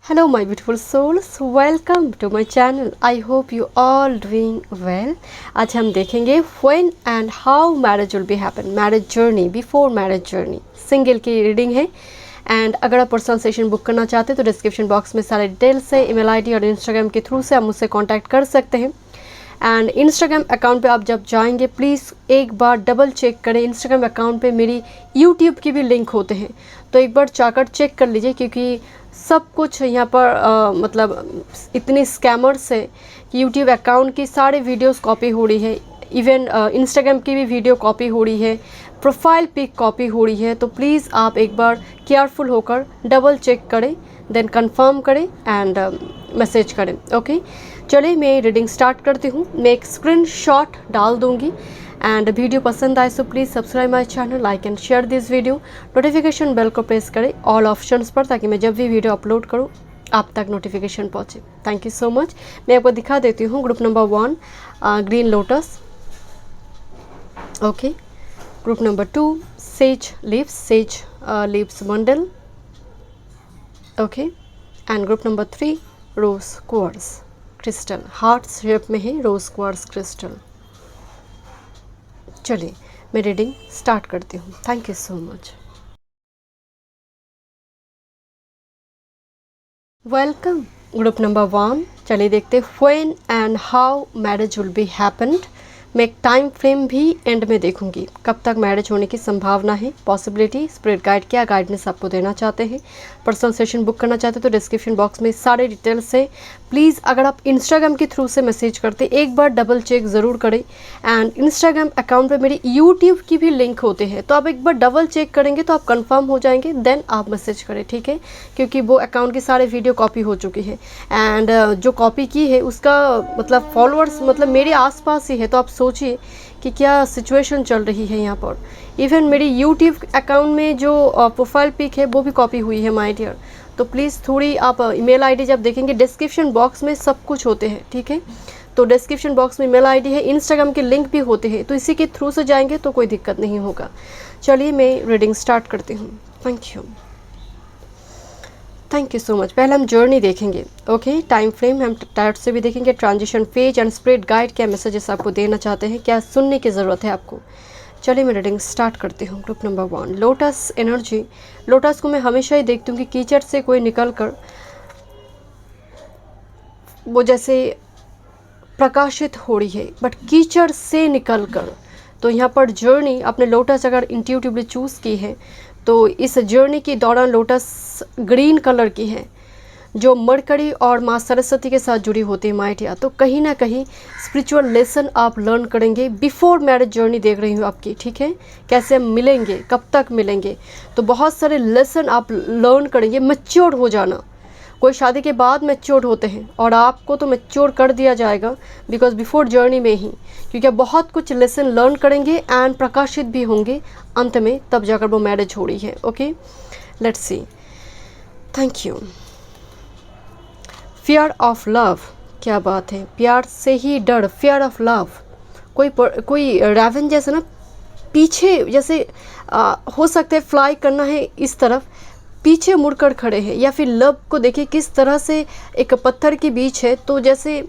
Hello my beautiful souls, welcome to my channel. I hope you all doing well. आज हम देखेंगे when and how marriage will be happen, marriage journey, before marriage journey. Single की reading है and अगर आप personal session book करना चाहते हैं तो डिस्क्रिप्शन बॉक्स में सारे डिटेल्स है, ईमेल आईडी और इंस्टाग्राम के थ्रू से आप मुझसे कांटेक्ट कर सकते हैं। एंड इंस्टाग्राम अकाउंट पे आप जब जाएंगे प्लीज़ एक बार डबल चेक करें, इंस्टाग्राम अकाउंट पे मेरी यूट्यूब की भी लिंक होते हैं तो एक बार जाकर चेक कर लीजिए, क्योंकि सब कुछ यहाँ पर मतलब इतने स्कैमर्स है कि यूट्यूब अकाउंट की सारे वीडियोस कॉपी हो रही है, इवन इंस्टाग्राम की भी वीडियो कॉपी हो रही है, प्रोफाइल पिक कॉपी हो रही है। तो प्लीज़ आप एक बार केयरफुल होकर डबल चेक करें, देन कंफर्म करें एंड मैसेज करें। ओके, चलिए मैं रीडिंग स्टार्ट करती हूँ। मैं एक स्क्रीनशॉट डाल दूँगी एंड वीडियो पसंद आए so please subscribe my channel, like and share this video, notification bell को प्रेस करें ऑल ऑप्शंस पर ताकि मैं जब भी वीडियो अपलोड करूँ आप तक नोटिफिकेशन पहुँचे। Thank you so much. मैं आपको दिखा देती हूँ group number 1 green lotus, okay, group number 2 sage leaves bundle, okay, and group number 3 rose quartz crystal, heart shape में है रोज क्वार्ट्ज क्रिस्टल। चलिए मैं रीडिंग स्टार्ट करती हूँ। Thank you so much. Welcome group number 1। चलिए देखते हैं when and how marriage will be happened. मैं एक टाइम फ्रेम भी एंड में देखूंगी, कब तक मैरिज होने की संभावना है, पॉसिबिलिटी, स्पिरिट गाइड क्या गाइडेंस आपको देना चाहते हैं। पर्सनल सेशन बुक करना चाहते हैं तो डिस्क्रिप्शन बॉक्स में सारे डिटेल्स है। प्लीज़ अगर आप इंस्टाग्राम के थ्रू से मैसेज करते एक बार डबल चेक ज़रूर करें एंड इंस्टाग्राम अकाउंट पे मेरी यूट्यूब की भी लिंक होते हैं तो आप एक बार डबल चेक करेंगे तो आप कंफर्म हो जाएंगे, देन आप मैसेज करें, ठीक है, क्योंकि वो अकाउंट के सारे वीडियो कॉपी हो चुकी है एंड जो कॉपी की है उसका मतलब फॉलोअर्स मतलब मेरे आसपास ही है। तो आप सोचिए कि क्या सिचुएशन चल रही है यहाँ पर। इवन मेरी यूट्यूब अकाउंट में जो प्रोफाइल पिक है वो भी कॉपी हुई है माय डियर। तो प्लीज़ थोड़ी आप ईमेल आईडी जब देखेंगे डिस्क्रिप्शन बॉक्स में सब कुछ होते हैं, ठीक है, तो डिस्क्रिप्शन बॉक्स में ईमेल आईडी है, इंस्टाग्राम के लिंक भी होते हैं तो इसी के थ्रू से जाएंगे तो कोई दिक्कत नहीं होगा। चलिए मैं रीडिंग स्टार्ट करती हूँ। Thank you so much. पहले हम जर्नी देखेंगे, ओके, टाइम फ्रेम हम टाइट से भी देखेंगे, transition phase and spirit guide क्या मैसेजेस आपको देना चाहते हैं, क्या सुनने की ज़रूरत है आपको। चलिए मैं रीडिंग स्टार्ट करती हूँ। Group number 1 lotus energy. Lotus को मैं हमेशा ही देखती हूँ कि कीचड़ से कोई निकल कर वो जैसे प्रकाशित हो रही है, बट कीचड़ से निकल कर। तो यहाँ पर जर्नी आपने लोटस अगर इंट्यूटिवली चूज़ की है तो इस जर्नी के दौरान लोटस ग्रीन कलर की है जो मरकरी और माँ सरस्वती के साथ जुड़ी होती है माय डियर। तो कहीं ना कहीं स्पिरिचुअल लेसन आप लर्न करेंगे। बिफोर मैरिज जर्नी देख रही हूँ आपकी, ठीक है, कैसे हम मिलेंगे, कब तक मिलेंगे, तो बहुत सारे लेसन आप लर्न करेंगे। मैच्योर हो जाना, कोई शादी के बाद मैच्योर होते हैं और आपको तो मैच्योर कर दिया जाएगा बिकॉज बिफोर जर्नी में ही, क्योंकि आप बहुत कुछ लेसन लर्न करेंगे एंड प्रकाशित भी होंगे अंत में, तब जाकर वो मैरिज हो रही है। Okay, let's see. Thank you. Fear of love, क्या बात है, प्यार से ही डर, फियर ऑफ लव। कोई रैवन जैसा ना पीछे जैसे हो सकता है फ्लाई करना है इस तरफ, पीछे मुड़कर खड़े हैं, या फिर लव को देखिए किस तरह से एक पत्थर के बीच है तो जैसे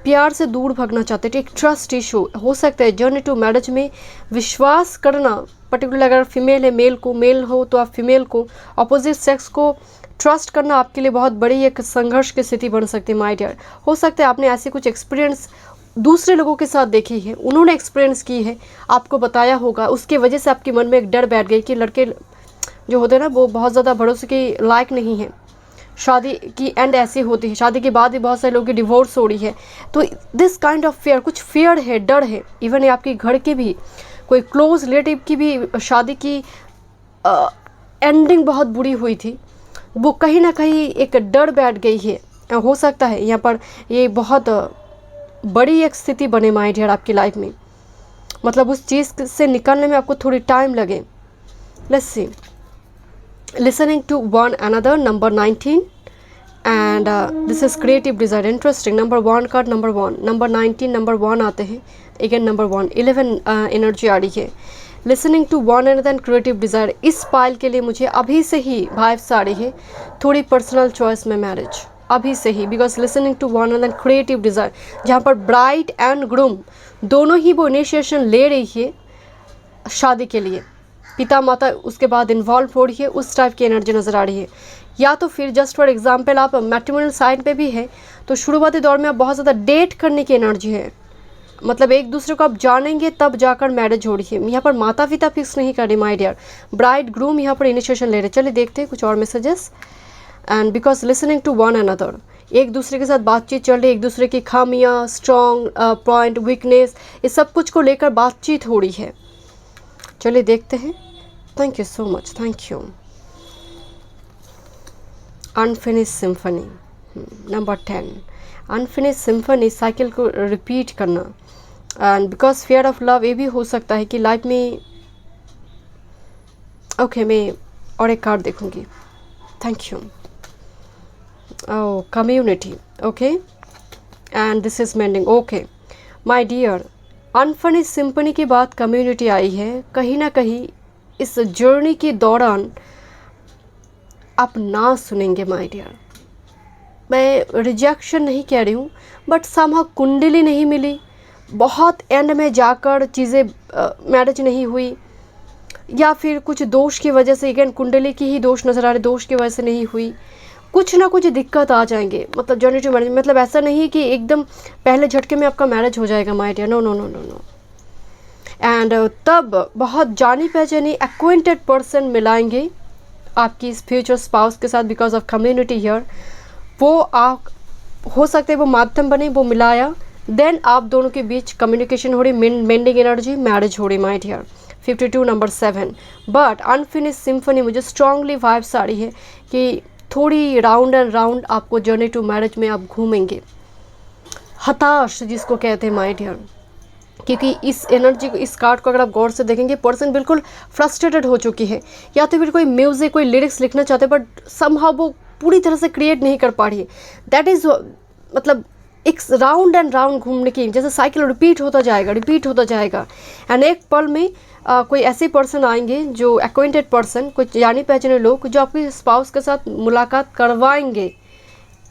प्यार से दूर भागना चाहते हैं। एक ट्रस्ट इशू हो सकता है। जर्नी टू मैरिज में विश्वास करना, पर्टिकुलर अगर फीमेल है मेल को, मेल हो तो आप फीमेल को, अपोजिट सेक्स को ट्रस्ट करना आपके लिए बहुत बड़ी एक संघर्ष की स्थिति बन सकती है माय डियर। हो सकता है आपने ऐसे कुछ एक्सपीरियंस दूसरे लोगों के साथ देखी है, उन्होंने एक्सपीरियंस की है, आपको बताया होगा, उसके वजह से आपके मन में एक डर बैठ गई कि लड़के जो होते हैं ना वो बहुत ज़्यादा भरोसे के लायक नहीं है। शादी की एंड ऐसी होती है, शादी के बाद भी बहुत सारे लोगों की डिवोर्स हो रही है। तो दिस काइंड ऑफ फियर, कुछ फियर है, डर है। इवन ये आपके घर के भी कोई क्लोज रिलेटिव की भी शादी की एंडिंग बहुत बुरी हुई थी, वो कहीं ना कहीं एक डर बैठ गई है। हो सकता है यहाँ पर ये बहुत बड़ी एक स्थिति बने माय डियर आपकी लाइफ में, मतलब उस चीज़ से निकलने में आपको थोड़ी टाइम लगे। Let's see. Listening to one another, number 19, and this is creative desire, interesting। number 1 card, number 1, number 19, number 1 आते हैं, again number 1, 11 एनर्जी आ रही है। Listening to one another and creative desire, इस पाइल के लिए मुझे अभी से ही वाइब्स आ रही है थोड़ी पर्सनल चॉइस में मैरिज, अभी से ही, because listening to one another and creative desire, जहाँ पर ब्राइड एंड ग्रूम दोनों ही वो इनिशिएशन ले रही है शादी के लिए, पिता माता उसके बाद इन्वॉल्व हो रही है, उस टाइप की एनर्जी नज़र आ रही है। या तो फिर जस्ट फॉर एग्जांपल आप मैट्रिमोनियल साइड पे भी है तो शुरुआती दौर में आप बहुत ज़्यादा डेट करने की एनर्जी है, मतलब एक दूसरे को आप जानेंगे तब जाकर मैरिज हो रही है। यहाँ पर माता पिता फिक्स नहीं कर रही माय डियर, ब्राइड ग्रूम यहाँ पर इनिशिएशन ले रहे। चलिए देखते हैं कुछ और messages. And because listening to one another, एक दूसरे के साथ बातचीत चल रही है, एक दूसरे की खामियाँ, स्ट्रॉन्ग पॉइंट, वीकनेस, इस सब कुछ को लेकर बातचीत हो रही है। चलिए देखते हैं। Thank you so much, thank you. Unfinished symphony number 10, unfinished symphony, cycle को रिपीट करना। And because fair of love, ये भी हो सकता है कि लाइफ में, ओके मैं और एक कार्ड देखूंगी। Thank you. Oh community, okay and this is mending, okay my dear. Unfinished symphony के बाद कम्युनिटी आई है। कहीं ना कहीं इस जर्नी के दौरान आप ना सुनेंगे माय डियर। मैं रिजेक्शन नहीं कह रही हूँ, बट समहाउ कुंडली नहीं मिली, बहुत एंड में जाकर चीज़ें मैरिज नहीं हुई, या फिर कुछ दोष की वजह से, अगेन कुंडली की ही दोष नज़र आ रहे, दोष की वजह से नहीं हुई, कुछ ना कुछ दिक्कत आ जाएंगे। मतलब जर्नी टू मैरिज, मतलब ऐसा नहीं कि एकदम पहले झटके में आपका मैरिज हो जाएगा my dear, no no no no no. And तब बहुत जानी पहचानी एक्वेंटेड पर्सन मिलाएंगे आपकी इस फ्यूचर स्पाउस के साथ, बिकॉज ऑफ कम्युनिटी हियर। वो आप हो सकते हैं वो माध्यम बने, वो मिलाया, देन आप दोनों के बीच कम्युनिकेशन हो रही, मेंडिंग एनर्जी, मैरिज हो रही my dear. 52 number 7। But unfinished symphony मुझे स्ट्रांगली वाइब्स आ रही है कि थोड़ी राउंड एंड राउंड आपको जर्नी टू मैरिज में आप घूमेंगे। हताश जिसको कहते हैं माय डियर, क्योंकि इस एनर्जी को, इस कार्ड को अगर आप गौर से देखेंगे, पर्सन बिल्कुल फ्रस्ट्रेटेड हो चुकी है, या तो फिर कोई म्यूजिक, कोई लिरिक्स लिखना चाहते हैं, बट समहाउ वो पूरी तरह से क्रिएट नहीं कर पा रही है। दैट इज़ मतलब एक राउंड एंड राउंड घूमने की, जैसे साइकिल रिपीट होता जाएगा, रिपीट होता जाएगा। एंड एक पल में कोई ऐसे पर्सन आएंगे जो एक्वेंटेड पर्सन, कोई जाने पहचाने लोग जो आपके स्पाउस के साथ मुलाकात करवाएंगे,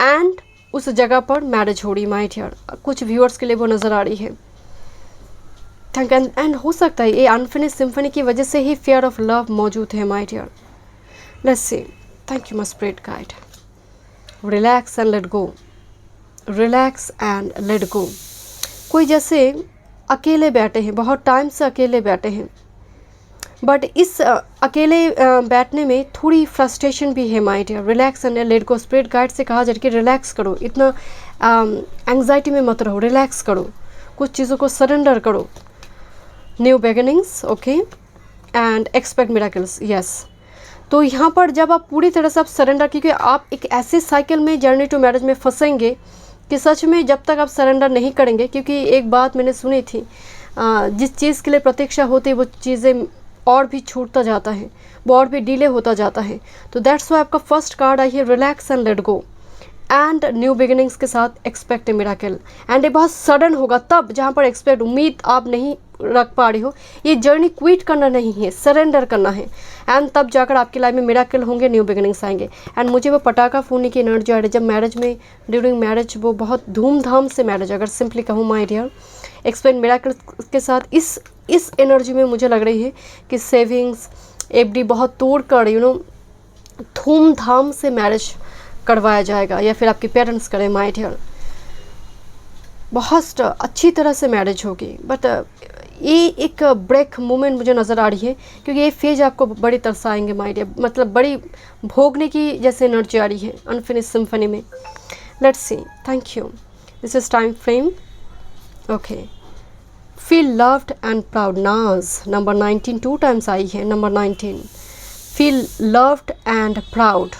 एंड उस जगह पर मैरिज हो रही माय डियर। कुछ व्यूअर्स के लिए वो नज़र आ रही है। थैंक एंड हो सकता है ये अनफिनिश सिम्फनी की वजह से ही फेयर ऑफ लव मौजूद है my dear. Let's see. Thank you my spirit guide. Relax and let go, relax and let go. कोई जैसे अकेले बैठे हैं, बहुत टाइम से अकेले बैठे हैं, बट इस अकेले बैठने में थोड़ी फ्रस्ट्रेशन भी है my dear. Relax and let go. Spirit guide से कहा जाए कि रिलैक्स करो, इतना एंग्जाइटी में मत रहो, रिलैक्स करो, कुछ चीज़ों को सरेंडर करो। New beginnings, okay and expect miracles, yes. तो यहाँ पर जब आप पूरी तरह से आप सरेंडर, क्योंकि आप एक ऐसे साइकिल में जर्नी टू मैरिज में फंसेंगे कि सच में जब तक आप सरेंडर नहीं करेंगे, क्योंकि एक बात मैंने सुनी थी, जिस चीज़ के लिए प्रतीक्षा होती है वो चीज़ें और भी छूटता जाता है, वो और भी डिले होता जाता है। तो दैट्स वाई आपका फर्स्ट कार्ड आई है relax and let go and new beginnings के साथ एक्सपेक्ट ए मिरेकल। एंड ये बहुत सडन होगा तब जहाँ पर एक्सपेक्ट, उम्मीद आप नहीं रख पा रही हो, ये जर्नी क्विट करना नहीं है, सरेंडर करना है, एंड तब जाकर आपकी लाइफ में मिरेकल होंगे, न्यू बिगिनिंग्स आएंगे। एंड मुझे वो पटाखा फोड़ने की एनर्जी आ रही है जब मैरिज में, ड्यूरिंग मैरिज वो बहुत धूमधाम से मैरिज, अगर सिंपली कहूँ माय डियर, एक्सपेक्ट मिरेकल के साथ इस एनर्जी में मुझे लग रही है कि सेविंग्स, एफडी बहुत तोड़ कर, धूमधाम से मैरिज करवाया जाएगा, या फिर आपके पेरेंट्स करें माय डियर, बहुत अच्छी तरह से मैरिज होगी। बट ये एक ब्रेक मोमेंट मुझे नज़र आ रही है, क्योंकि ये फेज आपको बड़ी तरसाएंगे माय डियर, मतलब बड़ी भोगने की जैसे एनर्जी आ रही है अनफिनिश सिम्फनी में। Let's see. Thank you. This is time frame, okay. Feel loved and proud, नाज नंबर 19 2 टाइम्स आई है, number 19। Feel loved and proud,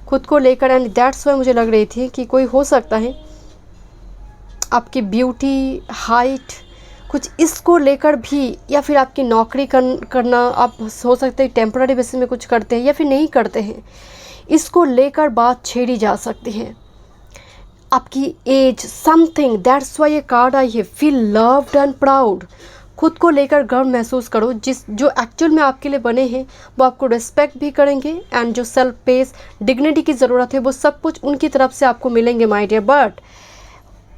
खुद को लेकर, एंड दैट्स वाई मुझे लग रही थी कि कोई हो सकता है आपकी ब्यूटी, हाइट, कुछ इसको लेकर भी, या फिर आपकी नौकरी करना, आप हो सकते हैं टेम्पररी बेसिस में कुछ करते हैं या फिर नहीं करते हैं, इसको लेकर बात छेड़ी जा सकती है। आपकी एज, समथिंग, दैट्स वाई ये कार्ड आई है। फील लव्ड एंड प्राउड, खुद को लेकर गर्व महसूस करो, जो एक्चुअल में आपके लिए बने हैं वो आपको रिस्पेक्ट भी करेंगे, एंड जो सेल्फ पेस डिग्निटी की ज़रूरत है वो सब कुछ उनकी तरफ से आपको मिलेंगे माय डियर। बट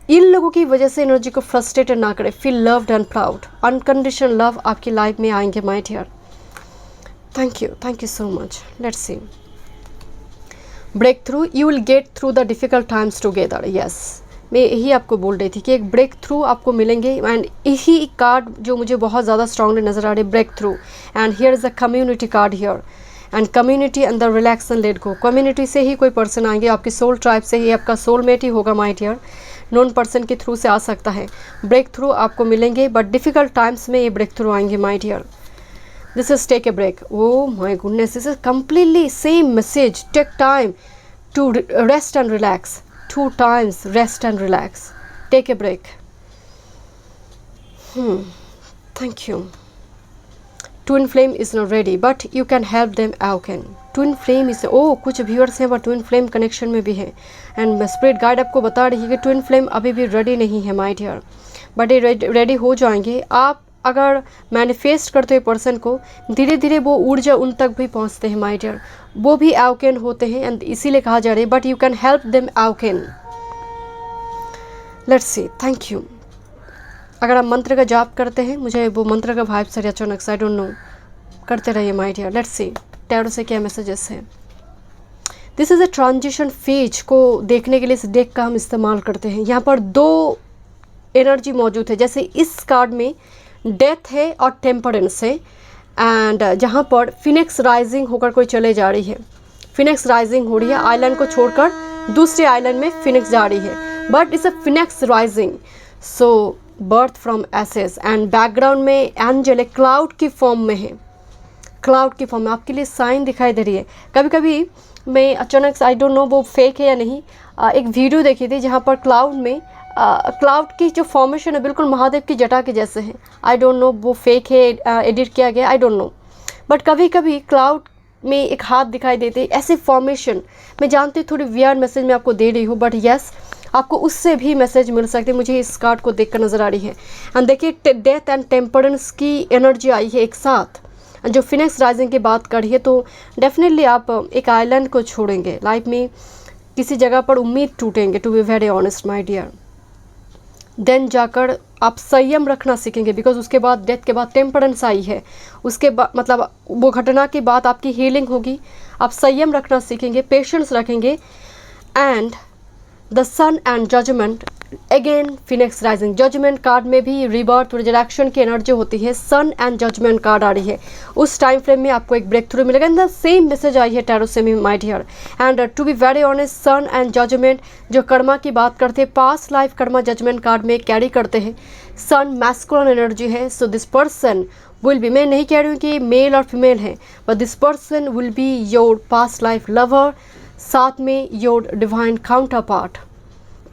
इन लोगों की वजह से एनर्जी को फ्रस्ट्रेटेड ना करें, feel loved and proud, unconditional love आपकी लाइफ में आएंगे my dear. Thank you so much. Let's see breakthrough, you will get through the difficult times together. Yes, मैं यही आपको बोल रही थी कि एक ब्रेक थ्रू आपको मिलेंगे, एंड यही कार्ड जो मुझे बहुत ज़्यादा स्ट्रांगली नज़र आ रही है, breakthrough. And here is a community card here, and community and the relax and let go. Community से ही कोई पर्सन आएंगे, आपकी सोल ट्राइब से ही, आपका सोलमेट ही होगा माय डियर, नॉन पर्सन के थ्रू से आ सकता है। ब्रेक थ्रू आपको मिलेंगे, बट डिफ़िकल्ट टाइम्स में ये ब्रेक थ्रू आएंगे my dear. This is take a break. Oh my goodness, this is completely same message. Take time to rest and relax. 2 times rest and relax. Take a break. Thank you. Twin flame is not ready, but you can help them awaken. Twin flame is, oh कुछ viewers हैं वो twin flame connection में भी है, and spirit guide आपको बता रही है कि twin flame अभी भी ready नहीं है my dear, but ये ready हो जाएंगे। आप अगर मैनिफेस्ट करते हो पर्सन को, धीरे धीरे वो ऊर्जा उन तक भी पहुंचते हैं माय डियर, वो भी अवेकन होते हैं, एंड इसीलिए कहा जा रहा है but you can help them awaken. Let's see, thank you. अगर आप मंत्र का जाप करते हैं, मुझे वो मंत्र का वाइब सर अचानक से आई डोंट नो, करते रहिए my dear. Let's see tarot से क्या मैसेजेस हैं। This is a transition phase को देखने के लिए इस डेक का हम इस्तेमाल करते हैं। यहाँ पर 2 एनर्जी मौजूद है, जैसे इस कार्ड में डेथ है और टेम्परेंस है, एंड जहाँ पर फिनिक्स राइजिंग होकर कोई चले जा रही है, फिनिक्स राइजिंग हो रही है, आइलैंड को छोड़कर दूसरे आइलैंड में फिनिक्स जा रही है, but it's a phoenix rising, so birth from ashes, and background में एंजल क्लाउड की फॉर्म में है, क्लाउड की फॉर्म में आपके लिए साइन दिखाई दे रही है। कभी कभी मैं अचानक से आई डोंट नो वो फेक है या नहीं, एक वीडियो देखी थी जहाँ पर क्लाउड में क्लाउड की जो फॉर्मेशन है बिल्कुल महादेव की जटा के जैसे है। आई डोंट नो वो फेक है, एडिट किया गया, आई डोंट नो, बट कभी कभी क्लाउड में एक हाथ दिखाई देते, ऐसे फॉर्मेशन मैं जानती हूँ थोड़ी वियर्ड मैसेज मैं आपको दे रही हूँ, बट यस आपको उससे भी मैसेज मिल सकते हैं, मुझे इस कार्ड को देखकर नज़र आ रही है। एंड देखिए डेथ एंड टेम्परेंस की एनर्जी आई है एक साथ, जो फिनिक्स राइजिंग की बात करिए तो डेफिनेटली आप एक आइलैंड को छोड़ेंगे, लाइफ में किसी जगह पर उम्मीद टूटेंगे, to be very honest my dear. Then जाकर आप संयम रखना सीखेंगे, बिकॉज उसके बाद डेथ के बाद टेम्परेंस आई है, उसके बाद मतलब वो घटना के बाद आपकी हीलिंग होगी, आप संयम रखना सीखेंगे, पेशेंस रखेंगे, and the sun and judgement, again phoenix rising, judgement card में भी रिबर्थ रिजरेक्शन की एनर्जी होती है, सन एंड जजमेंट कार्ड आ रही है, उस टाइम फ्रेम में आपको एक ब्रेक थ्रू मिलेगा। इन द सेम मैसेज आई है टैरो से my dear, and to be very honest sun and judgement जो कर्मा की बात करते हैं, past life karma judgement card में कैरी करते हैं, सन मैस्कुलिन एनर्जी है, so this person will be, मैं नहीं कह रही हूँ कि मेल और फीमेल है, but this person will be your past life lover, साथ में your divine counter part.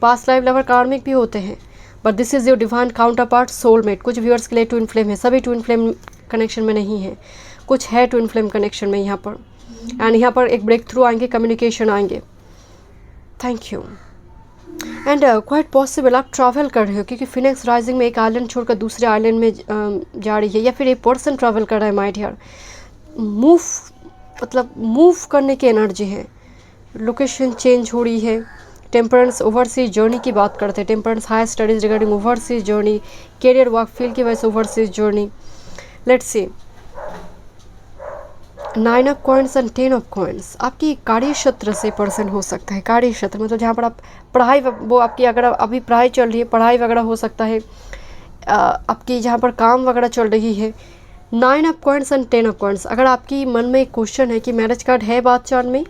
Past life lover कार्मिक भी होते हैं, but this is your divine counter part, soulmate. कुछ व्यूअर्स के लिए ट्विन फ्लेम है, सभी ट्विन फ्लेम कनेक्शन में नहीं है, कुछ है ट्विन फ्लेम कनेक्शन में यहाँ पर, एंड यहाँ पर एक ब्रेक थ्रू आएंगे, कम्युनिकेशन आएंगे। Thank you. And quite possible आप ट्रैवल कर रहे हो, क्योंकि फिनिक्स राइजिंग में एक आइलैंड छोड़कर दूसरे आइलैंड में जा रही है, या फिर एक पर्सन ट्रैवल कर रहा है माय डियर। मूव मतलब मूव करने की एनर्जी है, लोकेशन चेंज हो रही है। टेम्परेंस ओवरसीज जर्नी की बात करते हैं, temperance higher studies regarding overseas journey, career work field की वजह से overseas journey. Let's see 9 of coins and 10 of coins, आपकी कार्य क्षेत्र से पर्सन हो सकता है, कार्य क्षेत्र मतलब जहाँ पर आप पढ़ाई, वो आपकी अगर अभी पढ़ाई चल रही है, पढ़ाई वगैरह हो सकता है, आपकी जहाँ पर काम वगैरह चल रही है। 9 of coins and 10 of coins, अगर आपकी मन में एक क्वेश्चन है कि मैरिज कार्ड है बात चार्ट में,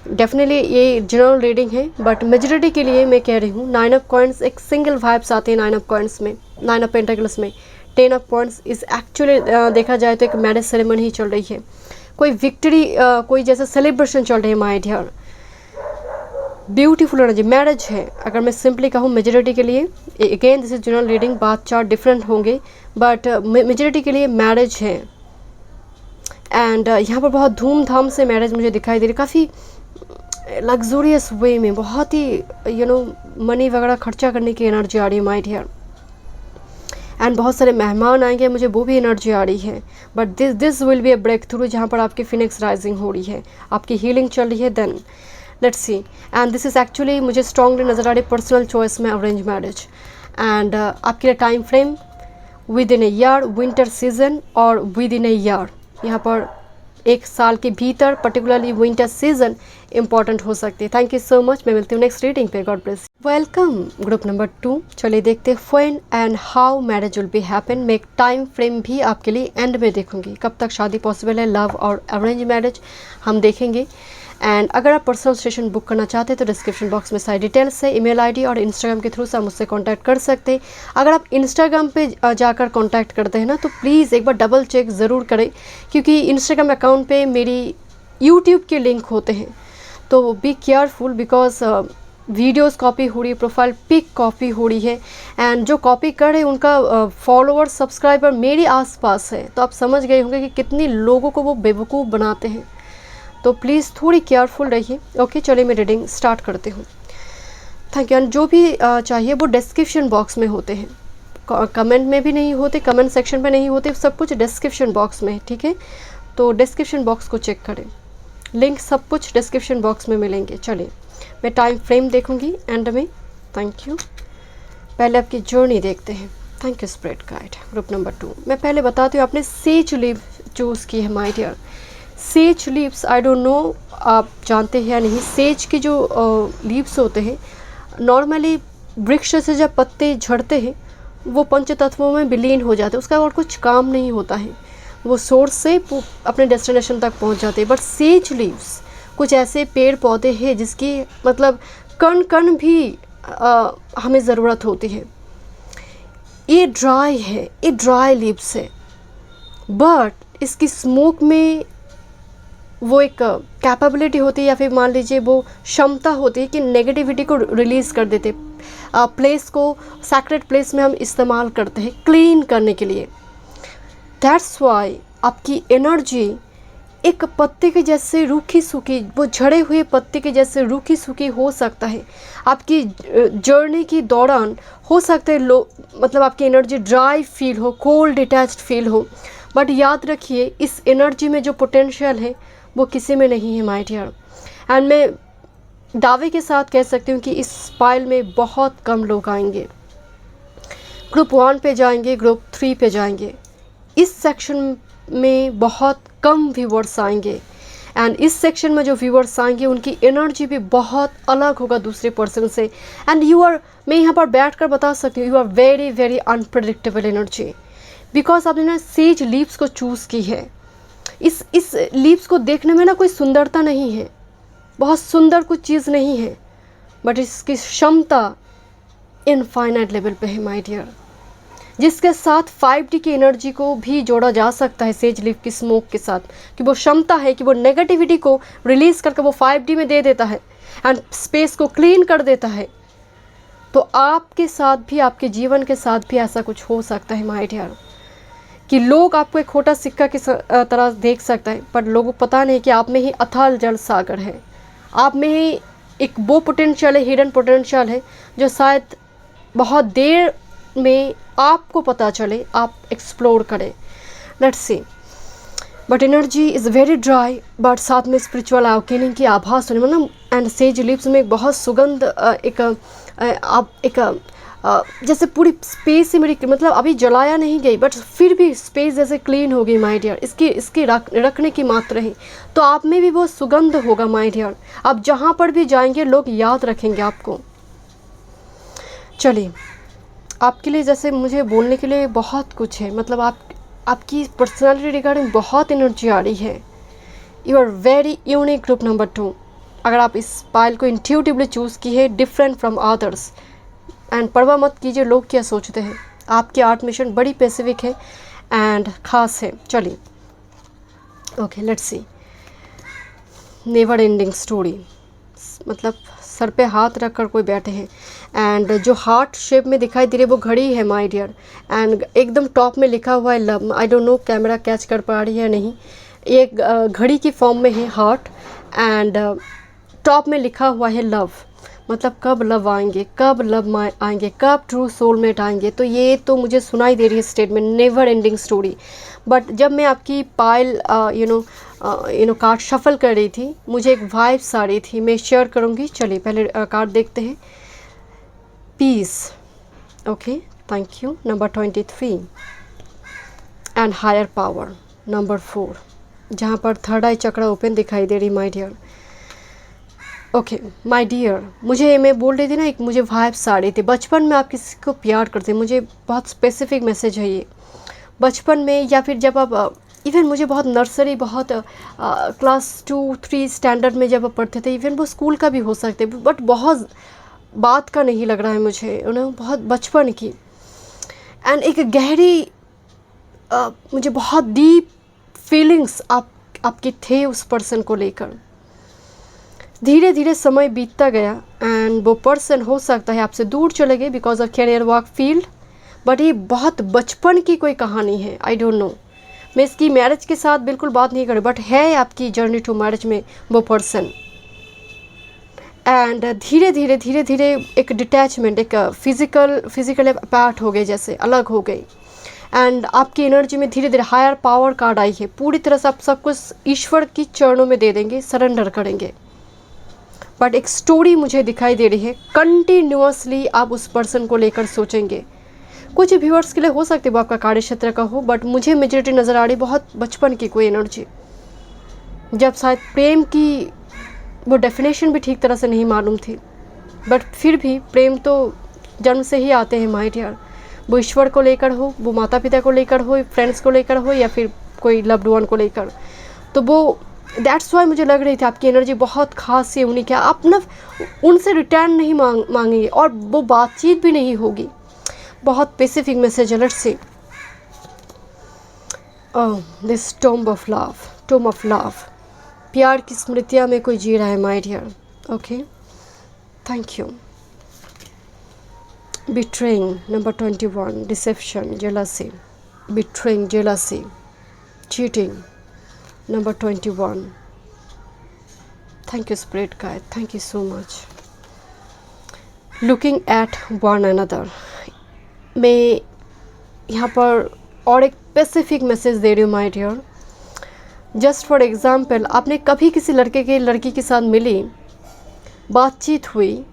डेफिनेटली ये जनरल रीडिंग है, बट मेजॉरिटी के लिए मैं कह रही हूँ 9 ऑफ कॉइन्स एक सिंगल वाइब्स आते हैं 9 ऑफ कॉइन्स में, 9 ऑफ पेंटाकल्स में। 10 ऑफ कॉइन्स इस एक्चुअली देखा जाए तो एक मैरिज सेरेमनी ही चल रही है, कोई विक्ट्री, कोई जैसे सेलिब्रेशन चल रही है my dear, beautiful energy, marriage है। अगर मैं सिंपली कहूँ मेजॉरिटी के लिए, again this is general reading, बात चार्ट डिफरेंट होंगे, बट मेजॉरिटी के लिए मैरिज है। एंड यहाँ पर बहुत धूमधाम से मैरिज मुझे दिखाई दे रही, काफ़ी लग्जूरियस वे में, बहुत ही मनी वगैरह खर्चा करने की एनर्जी आ रही है माय डियर। एंड बहुत सारे मेहमान आएंगे, मुझे वो भी एनर्जी आ रही है, but this will be a breakthrough, जहाँ पर आपकी फिनिक्स राइजिंग हो रही है, आपकी हीलिंग चल रही है। Then let's see, and this is actually मुझे स्ट्रांगली नज़र आ रही पर्सनल चॉइस में अरेंज मैरिज। एंड आपके लिए time frame within a year, winter season और विद इन ए ईयर, यहाँ पर एक साल के भीतर पर्टिकुलरली विंटर सीजन इंपॉर्टेंट हो सकती है। थैंक यू सो मच, मैं मिलती हूँ नेक्स्ट रीडिंग पे। God bless. Welcome group number 2। चलिए देखते हैं when and how marriage will be happen. मैं एक टाइम फ्रेम भी आपके लिए एंड में देखूंगी, कब तक शादी पॉसिबल है, लव और अरेंज मैरिज हम देखेंगे। एंड अगर आप पर्सनल सेशन बुक करना चाहते हैं तो डिस्क्रिप्शन बॉक्स में सारी डिटेल्स है, ईमेल आईडी और इंस्टाग्राम के थ्रू से आप मुझसे कांटेक्ट कर सकते हैं। अगर आप इंस्टाग्राम पे जाकर कांटेक्ट करते हैं ना, तो प्लीज़ एक बार डबल चेक ज़रूर करें, क्योंकि इंस्टाग्राम अकाउंट पे मेरी यूट्यूब के लिंक होते हैं, तो be careful, because videos copy हो रही है, प्रोफाइल पिक कॉपी हो रही है, एंड जो कॉपी कर रहे हैं उनका फॉलोअर सब्सक्राइबर मेरे आसपास है, तो आप समझ गए होंगे कि कितने लोगों को वो बेवकूफ़ बनाते हैं। तो प्लीज़ थोड़ी केयरफुल रहिए। ओके, चलिए मैं रीडिंग स्टार्ट करती हूँ। Thank you. एंड जो भी चाहिए वो डिस्क्रिप्शन बॉक्स में होते हैं, कमेंट में भी नहीं होते, कमेंट सेक्शन में नहीं होते, सब कुछ डिस्क्रिप्शन बॉक्स में है, ठीक है। तो डिस्क्रिप्शन बॉक्स को चेक करें, लिंक सब कुछ डिस्क्रिप्शन बॉक्स में मिलेंगे। चलिए मैं टाइम फ्रेम देखूंगी एंड में। Thank you. पहले आपकी जर्नी देखते हैं। Thank you spirit guide. Group number 2, मैं पहले बताती हूँ, आपने सेज लीव चूज़ की है my dear. Sage leaves, I don't know आप जानते हैं या नहीं, सेज के जो लीव्स होते हैं, नॉर्मली वृक्ष से जब पत्ते झड़ते हैं वो पंचतत्वों में विलीन हो जाते हैं, उसका और कुछ काम नहीं होता है, वो सोर्स से अपने डेस्टिनेशन तक पहुंच जाते हैं। बट सेज लीव्स कुछ ऐसे पेड़ पौधे हैं जिसकी मतलब कण कण भी हमें ज़रूरत होती है। ये ड्राई है, ये ड्राई लीव्स है, बट इसकी स्मोक में वो एक कैपेबिलिटी होती है, या फिर मान लीजिए वो क्षमता होती है कि नेगेटिविटी को रिलीज़ कर देते। प्लेस को सैक्रेड प्लेस में हम इस्तेमाल करते हैं क्लीन करने के लिए। दैट्स वाई आपकी एनर्जी एक पत्ते के जैसे रूखी सूखी, वो झड़े हुए पत्ते के जैसे रूखी सूखी हो सकता है। आपकी जर्नी के दौरान हो सकता है मतलब आपकी एनर्जी ड्राई फील हो, कोल्ड डिटैच्ड फील हो, बट याद रखिए इस एनर्जी में जो पोटेंशियल है वो किसी में नहीं है माय डियर। एंड मैं दावे के साथ कह सकती हूँ कि इस पाइल में बहुत कम लोग आएंगे, ग्रुप 1 पे जाएंगे, ग्रुप 3 पे जाएंगे, इस सेक्शन में बहुत कम व्यूवर्स आएंगे। एंड इस सेक्शन में जो व्यूवर्स आएंगे उनकी एनर्जी भी बहुत अलग होगा दूसरे पर्सन से। एंड यू आर, मैं यहाँ पर बैठ कर बता सकती हूँ, you are very very unpredictable energy, because आपने ना सेज लीव्स को चूज़ की है। इस लीव्स को देखने में ना कोई सुंदरता नहीं है, बहुत सुंदर कुछ चीज़ नहीं है, बट इसकी क्षमता इनफाइनाइट लेवल पे है माय डियर, जिसके साथ 5D की एनर्जी को भी जोड़ा जा सकता है सेज लीफ की स्मोक के साथ, कि वो क्षमता है कि वो नेगेटिविटी को रिलीज़ करके वो 5D में दे देता है एंड स्पेस को क्लीन कर देता है। तो आपके साथ भी, आपके जीवन के साथ भी ऐसा कुछ हो सकता है माय डियर, कि लोग आपको एक खोटा सिक्का की तरह देख सकता है, पर लोगों को पता नहीं कि आप में ही अथाह जल सागर है, आप में ही एक वो पोटेंशियल है, हिडन पोटेंशियल है, जो शायद बहुत देर में आपको पता चले, आप एक्सप्लोर करें। Let's see, but energy is very dry, but साथ में स्पिरिचुअल अवेकनिंग की आभास होने मतलब, एंड सेज लिप्स में एक बहुत सुगंध, एक जैसे पूरी स्पेस से मेरी मतलब अभी जलाया नहीं गई, बट फिर भी स्पेस जैसे क्लीन हो गई माय डियर, इसकी रखने की मात्रा है, तो आप में भी वो सुगंध होगा माय डियर। आप जहाँ पर भी जाएंगे लोग याद रखेंगे आपको। चलिए, आपके लिए जैसे मुझे बोलने के लिए बहुत कुछ है, मतलब आपकी पर्सनालिटी रिगार्डिंग बहुत एनर्जी आ रही है। You are very unique group number 2। अगर आप इस पाइल को इंट्यूटिवली चूज़ की है, डिफरेंट फ्रॉम अदर्स, एंड परवाह मत कीजिए लोग क्या सोचते हैं, आपकी आर्ट मिशन बड़ी स्पेसिफिक है एंड ख़ास है। चलिए okay, let's see. Never ending story, मतलब सर पे हाथ रख कर कोई बैठे हैं, एंड जो हार्ट शेप में दिखाई दे रही है वो घड़ी है माय डियर, एंड एकदम टॉप में लिखा हुआ है love. I don't no camera catch कर पा रही है या नहीं, एक घड़ी की फॉर्म में है हार्ट, एंड टॉप में लिखा हुआ है लव। मतलब कब लव आएंगे, कब लव आएंगे, कब ट्रू सोलमेट आएंगे। तो ये तो मुझे सुनाई दे रही है statement, never ending story. But जब मैं आपकी पाइल कार्ड शफल कर रही थी, मुझे एक वाइब्स आ रही थी, मैं शेयर करूँगी। चलिए पहले कार्ड देखते हैं। Peace, okay, thank you. Number 23 and higher power, number 4, जहाँ पर थर्ड आई चक्र ओपन दिखाई दे रही my dear. Okay my dear, मुझे, मैं बोल रही थी ना, एक मुझे वाइब्स आ रही थी। बचपन में आप किसी को प्यार करते हैं, मुझे बहुत स्पेसिफिक मैसेज है ये। बचपन में या फिर जब आप इवन मुझे बहुत नर्सरी, बहुत क्लास 2-3 स्टैंडर्ड में जब आप पढ़ते थे, इवन वो स्कूल का भी हो सकते, बट बहुत बात का नहीं लग रहा है मुझे, बहुत बचपन की। एंड एक गहरी मुझे बहुत डीप फीलिंग्स आपकी थे उस पर्सन को लेकर। धीरे धीरे समय बीतता गया एंड वो पर्सन हो सकता है आपसे दूर चले गए because of career work field. But ये बहुत बचपन की कोई कहानी है, आई डोंट नो। मैं इसकी मैरिज के साथ बिल्कुल बात नहीं कर रही, बट है आपकी जर्नी टू मैरिज में वो पर्सन। एंड धीरे धीरे एक डिटैचमेंट, एक फिजिकल पार्ट हो गए, जैसे अलग हो गई। एंड आपकी एनर्जी में धीरे धीरे हायर पावर कार्ड आई है। पूरी तरह से आप सब कुछ ईश्वर की चरणों में दे देंगे, सरेंडर करेंगे। बट एक स्टोरी मुझे दिखाई दे रही है, कंटिन्यूअसली आप उस पर्सन को लेकर सोचेंगे। कुछ व्यूअर्स के लिए हो सकते वो आपका कार्य क्षेत्र का हो, बट मुझे मेजॉरिटी नज़र आ रही बहुत बचपन की कोई एनर्जी, जब शायद प्रेम की वो डेफिनेशन भी ठीक तरह से नहीं मालूम थी। बट फिर भी प्रेम तो जन्म से ही आते हैं माय डियर। वो ईश्वर को लेकर हो, वो माता पिता को लेकर हो, फ्रेंड्स को लेकर हो, या फिर कोई लव्ड वन को लेकर। तो वो दैट्स वाई मुझे लग रही थी आपकी एनर्जी बहुत खास है, उन्हीं क्या आप ना उनसे रिटर्न नहीं मांगेंगे और वो बातचीत भी नहीं होगी। बहुत स्पेसिफिक मैसेज है, let's see. This tomb of love, प्यार की स्मृतियाँ में कोई जी रहा है my dear. Okay, thank you. Betraying, number 21, deception, jealousy, betraying, jealousy, cheating, number 21. Thank you spirit guide, thank you so much. Looking at one another, मैं यहाँ पर और एक स्पेसिफिक मैसेज दे रही हूँ my dear. Just for example, आपने कभी किसी लड़की के साथ मिली, बातचीत हुई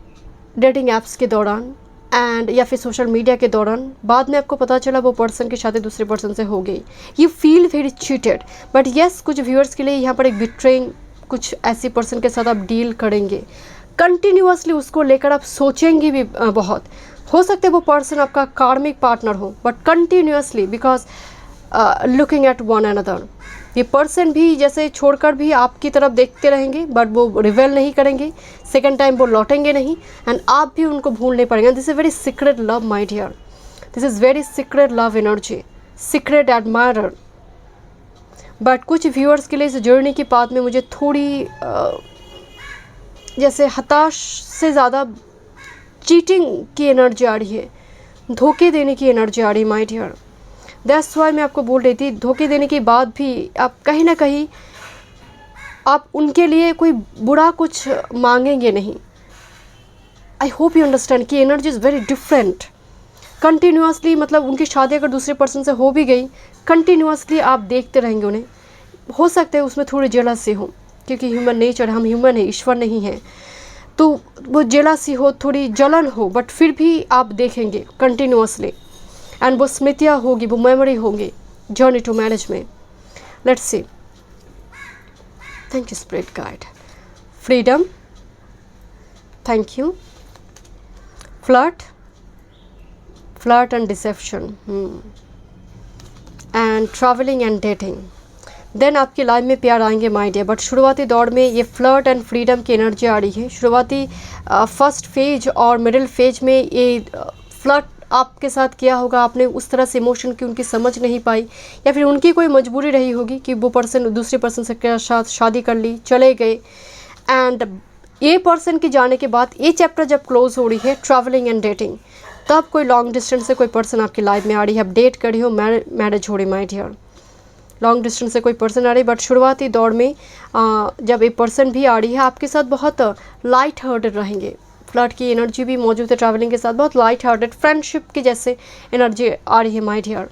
डेटिंग ऐप्स के दौरान एंड या फिर सोशल मीडिया के दौरान, बाद में आपको पता चला वो पर्सन की शादी दूसरे पर्सन से हो गई। You feel very cheated. But yes, कुछ व्यूअर्स के लिए यहाँ पर एक बिट्रेइंग, कुछ ऐसी पर्सन के साथ आप डील करेंगे, कंटिन्यूअसली उसको लेकर आप सोचेंगे भी बहुत। हो सकता है वो पर्सन आपका कार्मिक पार्टनर हो, but continuously because looking at one another, ये पर्सन भी जैसे छोड़कर भी आपकी तरफ देखते रहेंगे, बट वो रिवेल नहीं करेंगे, सेकेंड टाइम वो लौटेंगे नहीं, एंड आप भी उनको भूल नहीं पाएंगे। This is very secret love my dear, this is very secret love energy, secret admirer. But कुछ व्यूअर्स के लिए इस जर्नी की बात में मुझे थोड़ी जैसे हताश से ज़्यादा चीटिंग की एनर्जी आ रही है, धोखे देने की एनर्जी आ रही है माय डियर। दैट्स वाई मैं आपको बोल रही थी, धोखे देने के बाद भी आप कहीं ना कहीं आप उनके लिए कोई बुरा कुछ मांगेंगे नहीं। आई होप यू अंडरस्टैंड कि energy is very different. Continuously मतलब उनकी शादी अगर दूसरे पर्सन से हो भी गई, कंटिन्यूअसली आप देखते रहेंगे उन्हें। हो सकता है उसमें थोड़ी जेलसी हो, क्योंकि ह्यूमन नेचर, हम ह्यूमन है, ईश्वर नहीं है, तो वो जेलसी हो, थोड़ी जलन हो, बट फिर भी आप देखेंगे कंटिन्यूअसली, एंड वो स्मृतियाँ होगी, वो मेमोरी होंगी जर्नी टू मैरिज में। Let's see. Thank you spirit guide. Freedom, thank you. Flirt and deception and travelling and dating. Then आपकी लाइफ में प्यार आएंगे माय डियर, बट शुरुआती दौर में ये फ्लर्ट एंड फ्रीडम की एनर्जी आ रही है। शुरुआती फर्स्ट फेज और मिडिल फेज में ये फ्लर्ट आपके साथ किया होगा, आपने उस तरह से इमोशन की उनकी समझ नहीं पाई, या फिर उनकी कोई मजबूरी रही होगी कि वो पर्सन दूसरे पर्सन से साथ शादी कर ली, चले गए। एंड ये पर्सन के जाने के बाद ये चैप्टर जब क्लोज हो रही है, ट्रैवलिंग एंड डेटिंग, तब कोई लॉन्ग डिस्टेंस से कोई पर्सन आपकी लाइफ में आ रही है, आप डेट करी हो, मैरिज हो रही माय डियर। लॉन्ग डिस्टेंस से कोई पर्सन आ रही है, बट शुरुआती दौर में जब एक पर्सन भी आ रही है आपके साथ, बहुत लाइट हार्टेड रहेंगे, फ्लर्ट की एनर्जी भी मौजूद है ट्रैवलिंग के साथ, बहुत लाइट हार्टेड फ्रेंडशिप की जैसे एनर्जी आ रही है माय डियर।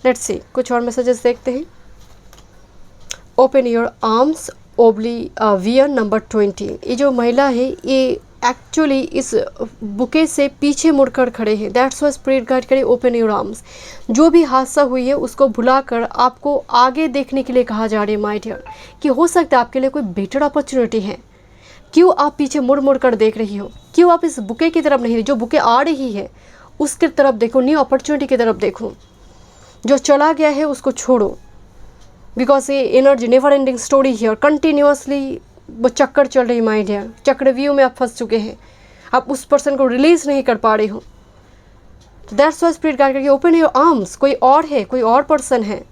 लेट्स सी कुछ और मैसेजेस देखते हैं। Open your arms oblivion number 20। ये जो महिला है ये एक्चुअली इस बुके से पीछे मुड़कर खड़े हैं। दैट्स व्हाई स्पिरिट गाइड करे ओपन योर आर्म्स। जो भी हादसा हुई है उसको भुलाकर आपको आगे देखने के लिए कहा जा रही है माय डियर, कि हो सकता है आपके लिए कोई बेटर अपॉर्चुनिटी है। क्यों आप पीछे मुड़ मुड़ कर देख रही हो? क्यों आप इस बुके की तरफ नहीं, जो बुके आ रही है उसकी तरफ देखो, न्यू अपॉर्चुनिटी की तरफ देखो। जो चला गया है उसको छोड़ो, बिकॉज ये energy never ending story here, continuously वो चक्कर चल रही माइंड है, चक्रव्यूह में आप फंस चुके हैं, आप उस पर्सन को रिलीज नहीं कर पा रहे हो। दैट्स व्हाई स्पिरिट गाइड करके ओपन योर आर्म्स। कोई और है, कोई और पर्सन है।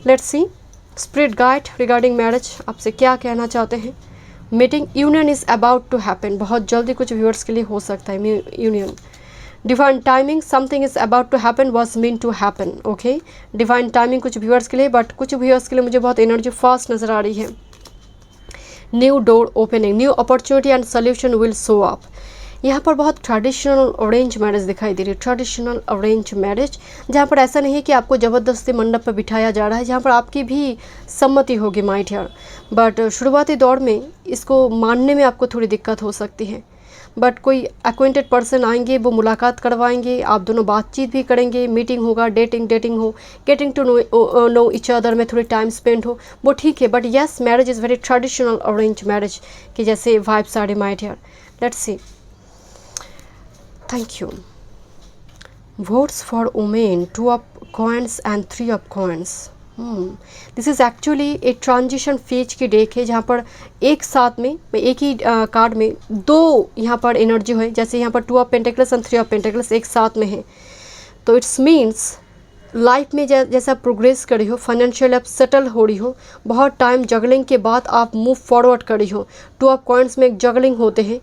Let's see spirit guide regarding marriage आपसे क्या कहना चाहते हैं। Meeting union is about to happen. बहुत जल्दी कुछ व्यूअर्स के लिए हो सकता है union. Divine timing something is about to happen was meant to happen. Okay, divine timing कुछ व्यूअर्स के लिए, बट कुछ व्यूअर्स के लिए मुझे बहुत एनर्जी फास्ट नजर आ रही है। New door opening, new opportunity and solution will show up. यहाँ पर बहुत ट्रेडिशनल अरेंज मैरिज दिखाई दे रही है, ट्रेडिशनल अरेंज मैरिज, जहाँ पर ऐसा नहीं है कि आपको ज़बरदस्ती मंडप पर बिठाया जा रहा है, जहाँ पर आपकी भी सम्मति होगी माय डियर। बट शुरुआती दौर में इसको मानने में आपको थोड़ी दिक्कत हो सकती है। बट कोई एक्वेंटेड पर्सन आएंगे, वो मुलाकात करवाएंगे, आप दोनों बातचीत भी करेंगे, मीटिंग होगा, डेटिंग हो, getting to know each other में थोड़ी टाइम स्पेंड हो, वो ठीक है। But yes, marriage is very traditional arrange marriage की जैसे वाइब्स आ रही my dear. Let's see, thank you. Votes for women, 2 of coins and 3 of coins. This is actually एक ट्रांजिशन फेज की डेक है, जहाँ पर एक साथ में एक ही कार्ड में दो यहाँ पर एनर्जी है। जैसे यहाँ पर 2 of pentacles and 3 of pentacles एक साथ में है, तो इट्स मीन्स लाइफ में जैसा प्रोग्रेस करी हो, फाइनेंशियल आप सेटल हो रही हो, बहुत टाइम जगलिंग के बाद आप मूव फॉरवर्ड करी हो। 2 ऑफ कॉइन्स में एक जगलिंग होते हैं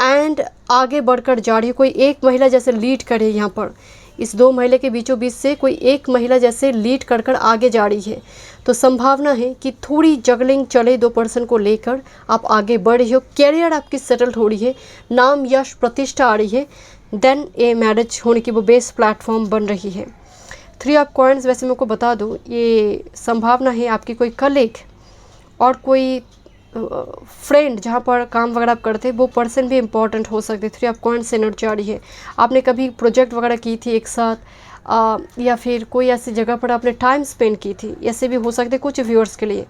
एंड आगे बढ़कर जा रही है। कोई एक महिला जैसे लीड करे, यहाँ पर इस 2 महिला के बीचों बीच से कोई एक महिला जैसे लीड कर कर आगे जा रही है। तो संभावना है कि थोड़ी जगलिंग चले 2 पर्सन को लेकर, आप आगे बढ़ रही हो, कैरियर आपकी सेटल हो रही है, नाम यश प्रतिष्ठा आ रही है, देन ए मैरिज होने की वो बेस प्लेटफॉर्म बन रही है। 3 ऑफ कॉइन्स वैसे मेरे को बता दूँ, ये संभावना है आपकी कोई कलीग और कोई फ्रेंड जहाँ पर काम वगैरह आप करते हैं, वो पर्सन भी इम्पॉर्टेंट हो सकते। 3 ऑफ कॉइन्स से एनर्जी आ रही है, आपने कभी प्रोजेक्ट वगैरह की थी एक साथ, या फिर कोई ऐसी जगह पर आपने टाइम स्पेंड की थी, ऐसे भी हो सकते हैं कुछ व्यूअर्स के लिए।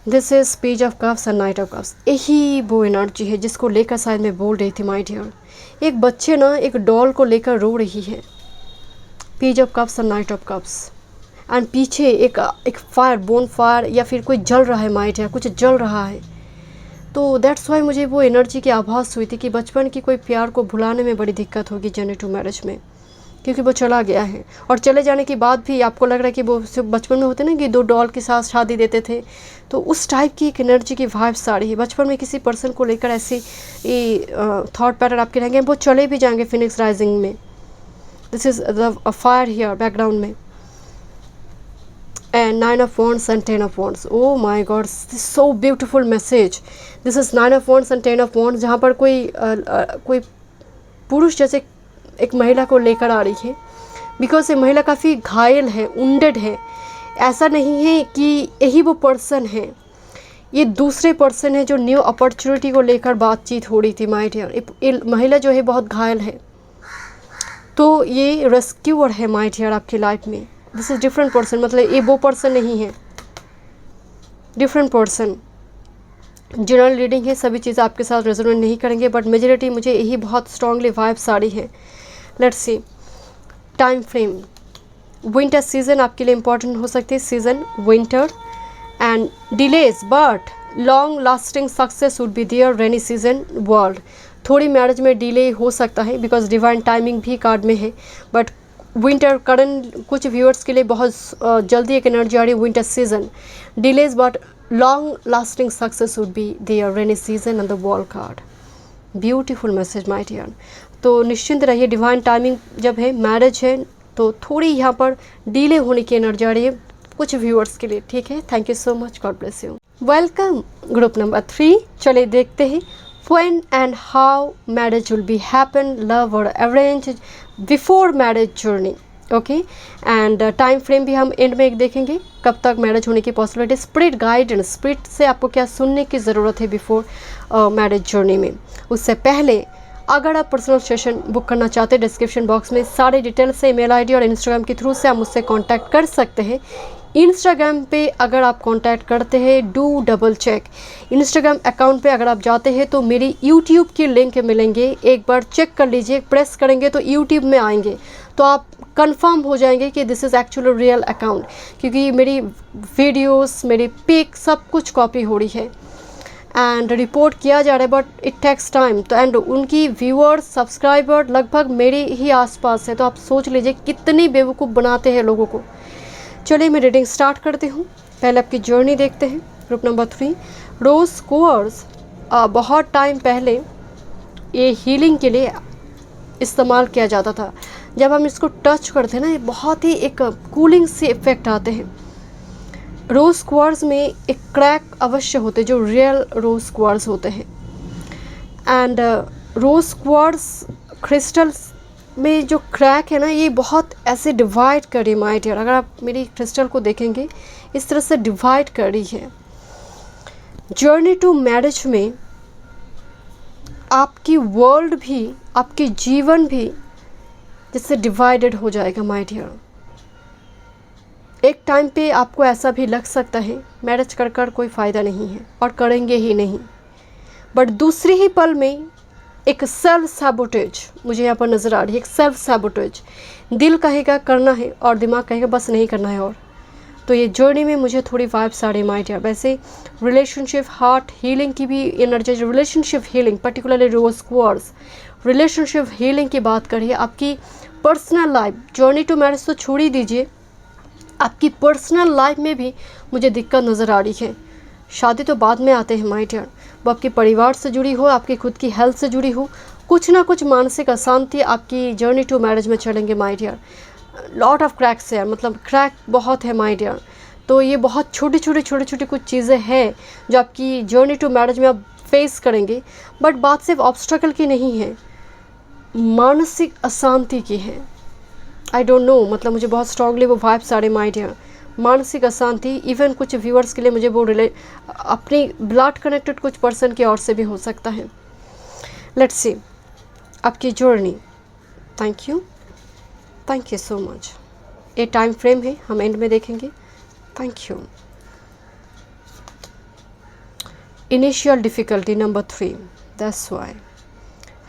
This is page of cups and night of cups. यही वो एनर्जी है जिसको लेकर शायद मैं बोल रही थी माय डियर। एक बच्चे ना एक डॉल को लेकर रो रही है। Page of cups and night of cups, and पीछे एक फायर, बोन फायर, या फिर कोई जल रहा है माइट, या कुछ जल रहा है। तो दैट्स वाई मुझे वो एनर्जी की आभास हुई थी कि बचपन की कोई प्यार को भुलाने में बड़ी दिक्कत होगी जर्नी टू मैरिज में, क्योंकि वो चला गया है। और चले जाने के बाद भी आपको लग रहा है कि वो बचपन में होते ना कि 2 डॉल के साथ शादी देते थे, तो उस टाइप की एक एनर्जी की वाइब्स आ रही है। बचपन में किसी पर्सन को लेकर ऐसी थॉट पैटर्न आपके रहेंगे, वो चले भी जाएंगे फिनिक्स राइजिंग में। This is the fire here background में, and 9 of wands and 10 of wands. Oh my god, this is so beautiful message. This is 9 of wands and 10 of wands, जहाँ पर कोई पुरुष जैसे एक महिला को लेकर आ रही है, बिकॉज ये महिला काफ़ी घायल है, वुंडेड है। ऐसा नहीं है कि यही वो पर्सन है, ये दूसरे पर्सन है जो न्यू अपॉर्चुनिटी को लेकर बातचीत हो रही थी माय डियर। ये महिला जो है बहुत घायल है, तो ये रेस्क्यूअर है माय डियर आपकी लाइफ में। दिस इज़ डिफरेंट पर्सन, मतलब ये वो पर्सन नहीं है, डिफरेंट पर्सन। जनरल रीडिंग है, सभी चीज़ें आपके साथ रेजोनेट नहीं करेंगे, बट मेजॉरिटी मुझे यही बहुत स्ट्रांगली वाइब्स आ रही है। Let's see time frame. Winter season आपके लिए इंपॉर्टेंट हो सकती है, season winter and delays but long lasting success would be there. Rainy season world, थोड़ी मैरिज में डिले हो सकता है बिकॉज डिवाइन टाइमिंग भी कार्ड में है, बट विंटर करंट कुछ व्यूअर्स के लिए बहुत जल्दी एक एनर्जी आ रही है। Winter season delays but long lasting success would be there. Rainy season and the wall card, beautiful message my dear. तो निश्चिंत रहिए, डिवाइन टाइमिंग जब है, मैरिज है, तो थोड़ी यहाँ पर डिले होने की एनर्जी आ रही है कुछ व्यूअर्स के लिए, ठीक है। Thank you so much, God bless you. Welcome group number 3। चलिए देखते हैं when and how marriage will be happen, love or arranged, before marriage journey. Okay and time frame भी हम एंड में एक देखेंगे, कब तक मैरिज होने की पॉसिबिलिटी, स्पिरिट गाइडेंस, स्पिरिट से आपको क्या सुनने की ज़रूरत है बिफोर मैरिज जर्नी में। उससे पहले अगर आप पर्सनल सेशन बुक करना चाहते हैं, डिस्क्रिप्शन बॉक्स में सारे डिटेल्स है, ईमेल आईडी और इंस्टाग्राम के थ्रू से आप मुझसे कांटेक्ट कर सकते हैं। इंस्टाग्राम पे अगर आप कांटेक्ट करते हैं, do double check. Instagram account पे अगर आप जाते हैं तो मेरी यूट्यूब की लिंक मिलेंगे, एक बार चेक कर लीजिए, प्रेस करेंगे तो यूट्यूब में आएंगे, तो आप कंफर्म हो जाएंगे कि this is actually real account, क्योंकि मेरी वीडियोस, मेरी पिक सब कुछ कॉपी हो रही है एंड रिपोर्ट किया जा रहा है, बट इट टेक्स टाइम। तो एंड उनकी व्यूअर्स, सब्सक्राइबर लगभग मेरे ही आसपास है, तो आप सोच लीजिए कितनी बेवकूफ़ बनाते हैं लोगों को। चलिए मैं रीडिंग स्टार्ट करती हूँ। पहले आपकी जर्नी देखते हैं। Group number 3, rose quartz. बहुत टाइम पहले ये हीलिंग के लिए इस्तेमाल किया जाता था। जब हम इसको टच करते हैं ना, ये बहुत ही एक कूलिंग से इफेक्ट आते हैं। रोज क्वार्ट्ज में एक क्रैक अवश्य होते हैं, जो रियल रोज क्वार्ट्ज होते हैं। एंड रोज क्वार्ट्ज क्रिस्टल्स में जो क्रैक है ना, ये बहुत ऐसे डिवाइड कर रही है माय डियर। अगर आप मेरी क्रिस्टल को देखेंगे, इस तरह से डिवाइड कर रही है। जर्नी टू मैरिज में आपकी वर्ल्ड भी, आपकी जीवन भी जिससे डिवाइडेड हो जाएगा माय डियर। एक टाइम पे आपको ऐसा भी लग सकता है मैरिज कर कर कोई फ़ायदा नहीं है और करेंगे ही नहीं, बट दूसरी ही पल में एक सेल्फ सैबोटेज मुझे यहाँ पर नज़र आ रही है। एक सेल्फ सैबोटेज, दिल कहेगा करना है और दिमाग कहेगा बस नहीं करना है। और तो ये जर्नी में मुझे थोड़ी वाइब्स आ रही माय डियर। वैसे रिलेशनशिप, हार्ट हीलिंग की भी energy, relationship healing, particularly rose quartz relationship healing की बात करिए। आपकी personal life, journey to marriage तो छोड़ ही दीजिए, आपकी पर्सनल लाइफ में भी मुझे दिक्कत नज़र आ रही है। शादी तो बाद में आते हैं माय डियर, वो आपके परिवार से जुड़ी हो, आपकी खुद की हेल्थ से जुड़ी हो, कुछ ना कुछ मानसिक अशांति आपकी जर्नी टू मैरिज में चलेंगे my dear. Lot of cracks है, मतलब क्रैक बहुत है माय डियर। तो ये बहुत छोटी छोटी कुछ चीज़ें हैं जो आपकी जर्नी टू मैरिज में आप फेस करेंगे, बट बात सिर्फ ऑब्स्टेकल की नहीं है, मानसिक अशांति की है। आई डोंट नो, मतलब मुझे बहुत स्ट्रांगली वो वाइब्स आ रहे माय डियर। मानसिक अशांति, इवन कुछ व्यूअर्स के लिए मुझे वो अपनी ब्लड कनेक्टेड कुछ पर्सन की ओर से भी हो सकता है। लेट्स सी आपकी journey. Thank you so much. ये टाइम फ्रेम है, हम एंड में देखेंगे। Thank you. Initial difficulty number 3, that's why.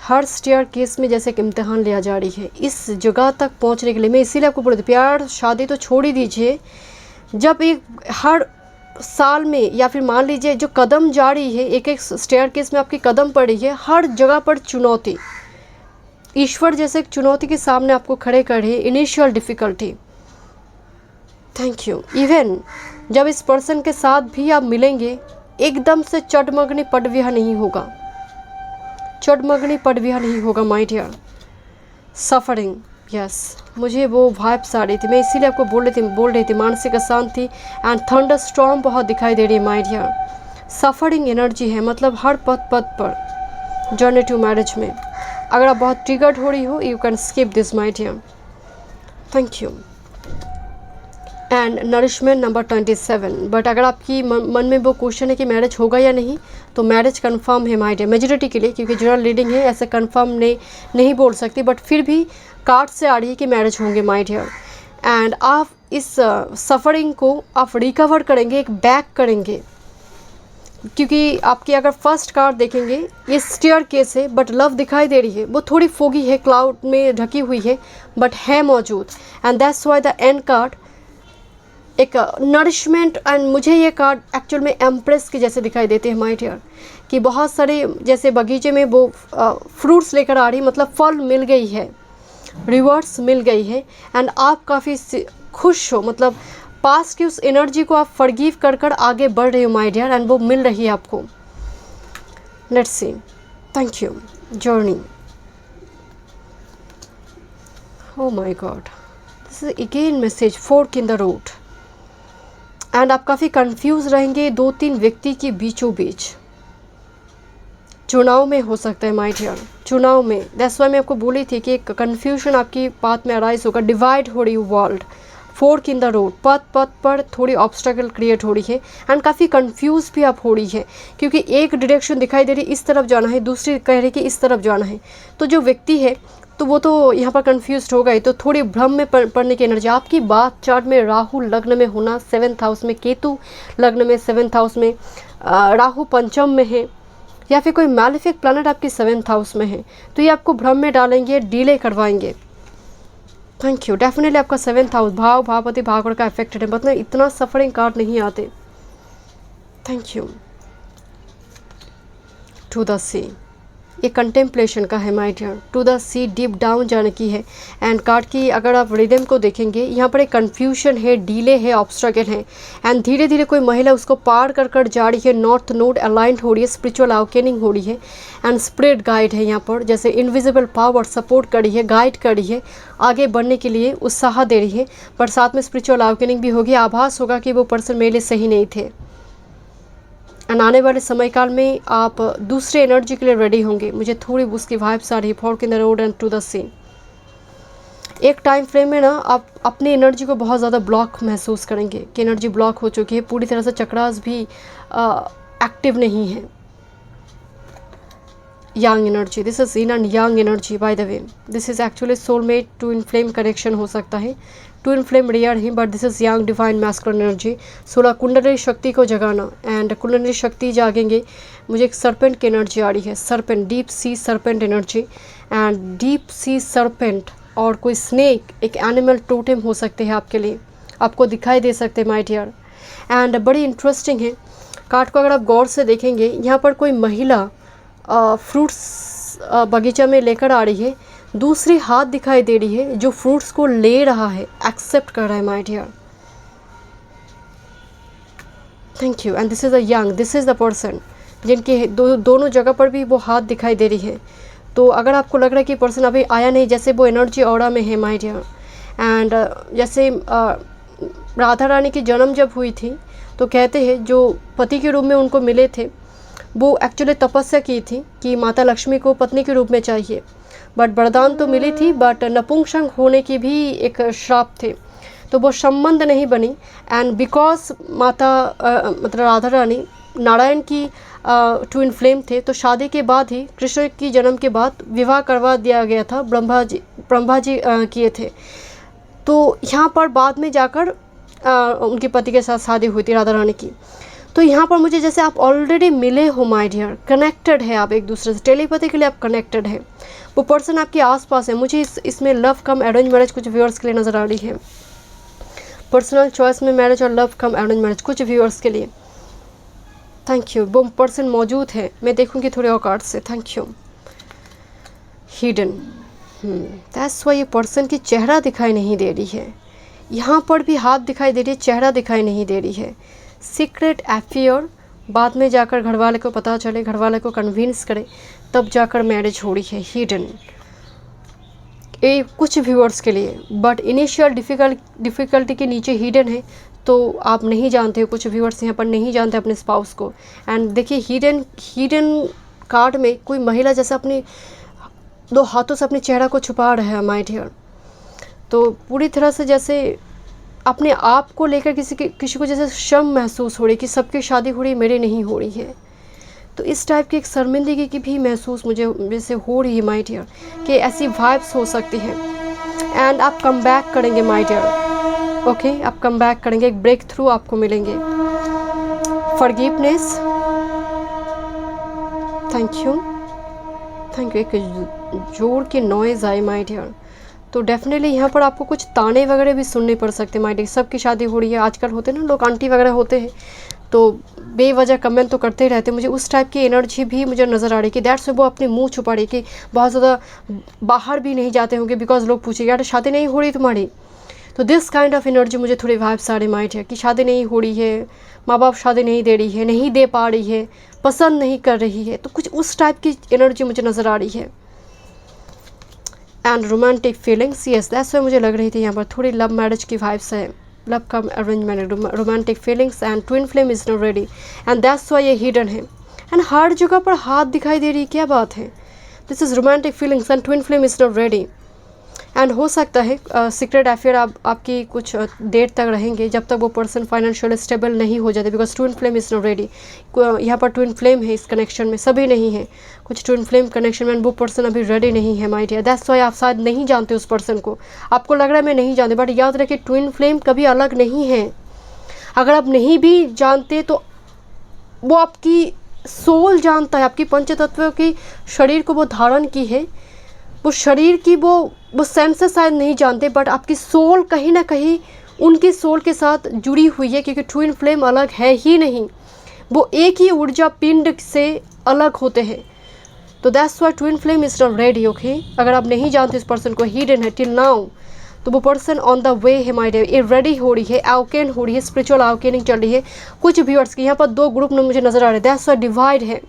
हर स्टेयर केस में जैसे एक इम्तिहान लिया जा रही है इस जगह तक पहुंचने के लिए। मैं इसीलिए आपको बोलती, प्यार शादी तो छोड़ ही दीजिए, जब एक हर साल में या फिर मान लीजिए जो कदम जा रही है, एक एक स्टेयर केस में आपकी कदम पड़ रही है, हर जगह पर चुनौती, ईश्वर जैसे एक चुनौती के सामने आपको खड़े कर रही है। Initial difficulty, thank you. Even जब इस पर्सन के साथ भी आप मिलेंगे, एकदम से चटमगनी पटविहा नहीं होगा, चटमगनी पटविहा नहीं होगा माय डियर। सफरिंग, यस, मुझे वो वाइब्स आ रही थी, मैं इसीलिए आपको बोल रही थी मानसिक अशांति एंड थंडर स्टॉर्म बहुत दिखाई दे रही है माय डियर। सफरिंग एनर्जी है, मतलब हर पद पर जर्नी टू मैरिज में। अगर आप बहुत ट्रिगर्ड हो रही हो, you can skip this my dear. Thank you. And nourishment number 27। But अगर आपकी मन में वो क्वेश्चन है कि मैरिज होगा या नहीं, तो मैरिज कंफर्म है माय डियर, मेजॉरिटी के लिए, क्योंकि जनरल रीडिंग है, ऐसे कंफर्म नहीं बोल सकती, बट फिर भी कार्ड से आ रही है कि मैरिज होंगे माय डियर। एंड आप इस सफ़रिंग को आप रिकवर करेंगे, एक बैक करेंगे, क्योंकि आपकी अगर फर्स्ट कार्ड देखेंगे, ये स्टेयर केस है, बट लव दिखाई दे रही है, वो थोड़ी फोगी है, क्लाउड में ढकी हुई है, बट है मौजूद। And that's why the end card एक नरिशमेंट। एंड मुझे ये कार्ड एक्चुअल में एम्प्रेस के जैसे दिखाई देते हैं माय डियर, कि बहुत सारे जैसे बगीचे में वो फ्रूट्स लेकर आ रही, मतलब फल मिल गई है, रिवर्स मिल गई है, एंड आप काफ़ी खुश हो, मतलब पास्ट की उस एनर्जी को आप फॉरगिव कर कर आगे बढ़ रहे हो माय डियर, एंड वो मिल रही है आपको। Let's see, thank you. Journey, oh my God, this is again message, fork in the road. And आप काफ़ी कंफ्यूज रहेंगे 2-3 व्यक्ति के बीचों बीच। चुनाव में हो सकता है माय डियर, चुनाव में। दैट्स वाई मैं आपको बोली थी कि एक कन्फ्यूजन आपकी बात में अराइज होगा। डिवाइड हो रही world, fork in the road, पथ पथ पर थोड़ी ऑब्स्टेकल क्रिएट हो रही है एंड काफ़ी कंफ्यूज भी आप हो रही है, क्योंकि एक डायरेक्शन दिखाई दे रही इस तरफ जाना है, दूसरी कह रही कि इस तरफ जाना है। तो जो व्यक्ति है तो वो तो यहाँ पर कंफ्यूज होगा ही, तो थोड़ी भ्रम में पड़ने की एनर्जी आपकी बात। चार्ट में राहु लग्न में होना, 7th हाउस में केतु लग्न में, 7th हाउस में राहु पंचम में है, या फिर कोई मैलेफिक प्लैनेट आपकी 7th हाउस में है, तो ये आपको भ्रम में डालेंगे, डिले करवाएंगे। Thank you. डेफिनेटली आपका 7th हाउस भाव भावपति भागवत का इफेक्टेड है, मतलब इतना सफरिंग कार्ड नहीं आते। Thank you. To the sea, ये कंटेम्पलेशन का है my dear, to the sea, deep down जाने की है। एंड कार्ड की अगर आप रिदम को देखेंगे, यहाँ पर एक कन्फ्यूजन है, डिले है, ऑब्स्ट्रगल है एंड धीरे धीरे कोई महिला उसको पार कर कर जा रही है। नॉर्थ नोड अलाइंड हो रही है, स्पिरिचुअल अवेकनिंग हो रही है एंड स्पिरिट गाइड है यहाँ पर, जैसे इनविजिबल पावर सपोर्ट कर रही है, गाइड कर रही है, आगे बढ़ने के लिए उत्साह दे रही है। पर साथ में स्पिरिचुअल अवेकनिंग भी होगी। आभास होगा कि वो पर्सन मेरे लिए सही नहीं थे एंड आने वाले समय काल में आप दूसरे एनर्जी के लिए रेडी होंगे। मुझे थोड़ी उसकी वाइब्स आ रही है, fork in the road and to the sea. एक टाइम फ्रेम में ना आप अपनी एनर्जी को बहुत ज़्यादा ब्लॉक महसूस करेंगे कि एनर्जी ब्लॉक हो चुकी है, पूरी तरह से चक्रास भी एक्टिव नहीं है। Yang energy, this is yin and yang energy by the way, this is actually soulmate twin flame connection हो सकता है। टू इन फ्लेम रेयर है but this is yang divine masculine energy. 16 कुंडली शक्ति को जगाना एंड कुंडली शक्ति जागेंगे। मुझे एक सरपेंट की एनर्जी आ रही है, serpent, deep sea serpent energy and deep sea serpent और कोई स्नेक, एक एनिमल टोटेम हो सकते हैं आपके लिए, आपको दिखाई दे सकते हैं माय डियर। एंड बड़ी इंटरेस्टिंग है कार्ड को अगर आप गौर से देखेंगे, यहाँ पर कोई महिला फ्रूट्स बगीचा में लेकर आ रही है, दूसरी हाथ दिखाई दे रही है जो फ्रूट्स को ले रहा है, एक्सेप्ट कर रहा है my dear. Thank you. And this is a young, this is the person जिनके दोनों जगह पर भी वो हाथ दिखाई दे रही है। तो अगर आपको लग रहा है कि पर्सन अभी आया नहीं, जैसे वो एनर्जी ऑरा में है माय डियर। एंड जैसे राधा रानी की जन्म जब हुई थी तो कहते हैं जो पति के रूप में उनको मिले थे वो एक्चुअली तपस्या की थी कि माता लक्ष्मी को पत्नी के रूप में चाहिए, बट वरदान तो मिली थी बट नपुंसक होने की भी एक श्राप थे, तो वो संबंध नहीं बनी। एंड बिकॉज माता मतलब राधा रानी नारायण की ट्विन फ्लेम थे, तो शादी के बाद ही कृष्ण की जन्म के बाद विवाह करवा दिया गया था, ब्रह्मा जी किए थे। तो यहाँ पर बाद में जाकर उनके पति के साथ शादी हुई थी राधा रानी की। तो यहाँ पर मुझे जैसे आप ऑलरेडी मिले हो माय डियर, कनेक्टेड है आप एक दूसरे से, टेलीपैथी के लिए आप कनेक्टेड है, वो पर्सन आपके आसपास है। मुझे इसमें लव कम अरेंज मैरिज कुछ व्यूअर्स के लिए नज़र आ रही है, पर्सनल चॉइस में मैरिज और लव कम अरेंज मैरिज कुछ व्यूअर्स के लिए। Thank you. वो पर्सन मौजूद है, मैं देखूँगी थोड़े और कार्ड से। Thank you. Hidden, that's why ये पर्सन की चेहरा दिखाई नहीं दे रही है, यहाँ पर भी हाथ दिखाई दे रही है, चेहरा दिखाई नहीं दे रही है। सीक्रेट अफेयर, बाद में जाकर घर वाले को पता चले, घर वाले को कन्विंस करे, तब जाकर मैरिज हो रही है। हिडन ये कुछ व्यूअर्स के लिए, बट इनिशियल डिफ़िकल्टी के नीचे हिडन है, तो आप नहीं जानते हो, कुछ व्यूअर्स यहाँ पर नहीं जानते अपने स्पाउस को। एंड देखिए हिडन कार्ड में कोई महिला जैसे अपने 2 हाथों से अपने चेहरा को छुपा रहा है माय डियर, तो पूरी तरह से जैसे अपने आप को लेकर किसी को जैसे शर्म महसूस हो रही कि सबकी शादी हो रही, मेरे नहीं हो रही है। तो इस टाइप की एक शर्मिंदगी की भी महसूस मुझे जैसे हो रही है माय डियर, कि ऐसी वाइब्स हो सकती हैं। एंड आप कम बैक करेंगे माय डियर, ओके, आप कम बैक करेंगे, एक ब्रेक थ्रू आपको मिलेंगे। Forgiveness, thank you. एक जोर की नॉइज़ आई माय डियर, तो डेफिनेटली यहाँ पर आपको कुछ ताने वगैरह भी सुनने पड़ सकते हैं माय डियर। सबकी शादी हो रही है, आजकल होते हैं ना लोग, आंटी वगैरह होते हैं, तो बेवजह कमेंट तो करते ही रहते हैं। मुझे उस टाइप की एनर्जी भी मुझे नज़र आ रही है कि दैट्स वो अपने मुंह छुपा रही कि बहुत ज़्यादा बाहर भी नहीं जाते होंगे, बिकॉज लोग पूछेंगे यार शादी नहीं हो रही तुम्हारी। तो दिस काइंड ऑफ एनर्जी मुझे थोड़ी वाइब्स आ रही माइंड है कि शादी नहीं हो रही है, माँ बाप शादी नहीं दे रही है, नहीं दे पा रही है, पसंद नहीं कर रही है, तो कुछ उस टाइप की एनर्जी मुझे नज़र आ रही है। And romantic feelings, yes that's why मुझे लग रही थी यहाँ पर थोड़ी लव मैरिज की वाइब्स है, love come arrange marriage, romantic feelings and twin flame is not ready, and that's why ये हिडन है। एंड हर जगह पर हाथ दिखाई दे रही है, क्या बात है। This is romantic feelings and twin flame is not ready. And हो सकता है सीक्रेट अफेयर आपकी कुछ देर तक रहेंगे, जब तक वो पर्सन फाइनेंशियल स्टेबल नहीं हो जाते, because twin flame is not ready. यहाँ पर ट्विन फ्लेम है इस कनेक्शन में, सभी नहीं है, कुछ ट्विन फ्लेम कनेक्शन में वो पर्सन अभी रेडी नहीं है माय डियर। दैट्स वाई आप शायद नहीं जानते उस पर्सन को, आपको लग रहा है मैं नहीं जानते, बट याद रखिए ट्विन फ्लेम कभी अलग नहीं है। अगर आप नहीं भी जानते तो वो आपकी सोल जानता है, आपकी पंचतत्व की शरीर को वो धारण की है, वो शरीर की वो सेंसेस शायद नहीं जानते, बट आपकी सोल कहीं ना कहीं उनकी सोल के साथ जुड़ी हुई है, क्योंकि ट्विन फ्लेम अलग है ही नहीं, वो एक ही ऊर्जा पिंड से अलग होते हैं। तो that's why twin flame is not ready. Okay, अगर आप नहीं जानते इस पर्सन को, हिडन है टिल नाउ, तो वो पर्सन ऑन द वे है माय डियर, ये रेडी हो रही है, अवेकन हो रही है, स्पिरिचुअल अवेकनिंग चल रही है। कुछ व्यूअर्स की यहाँ पर 2 ग्रुप में मुझे नजर आ रहे हैं, दैट्स व्हाई डिवाइड है।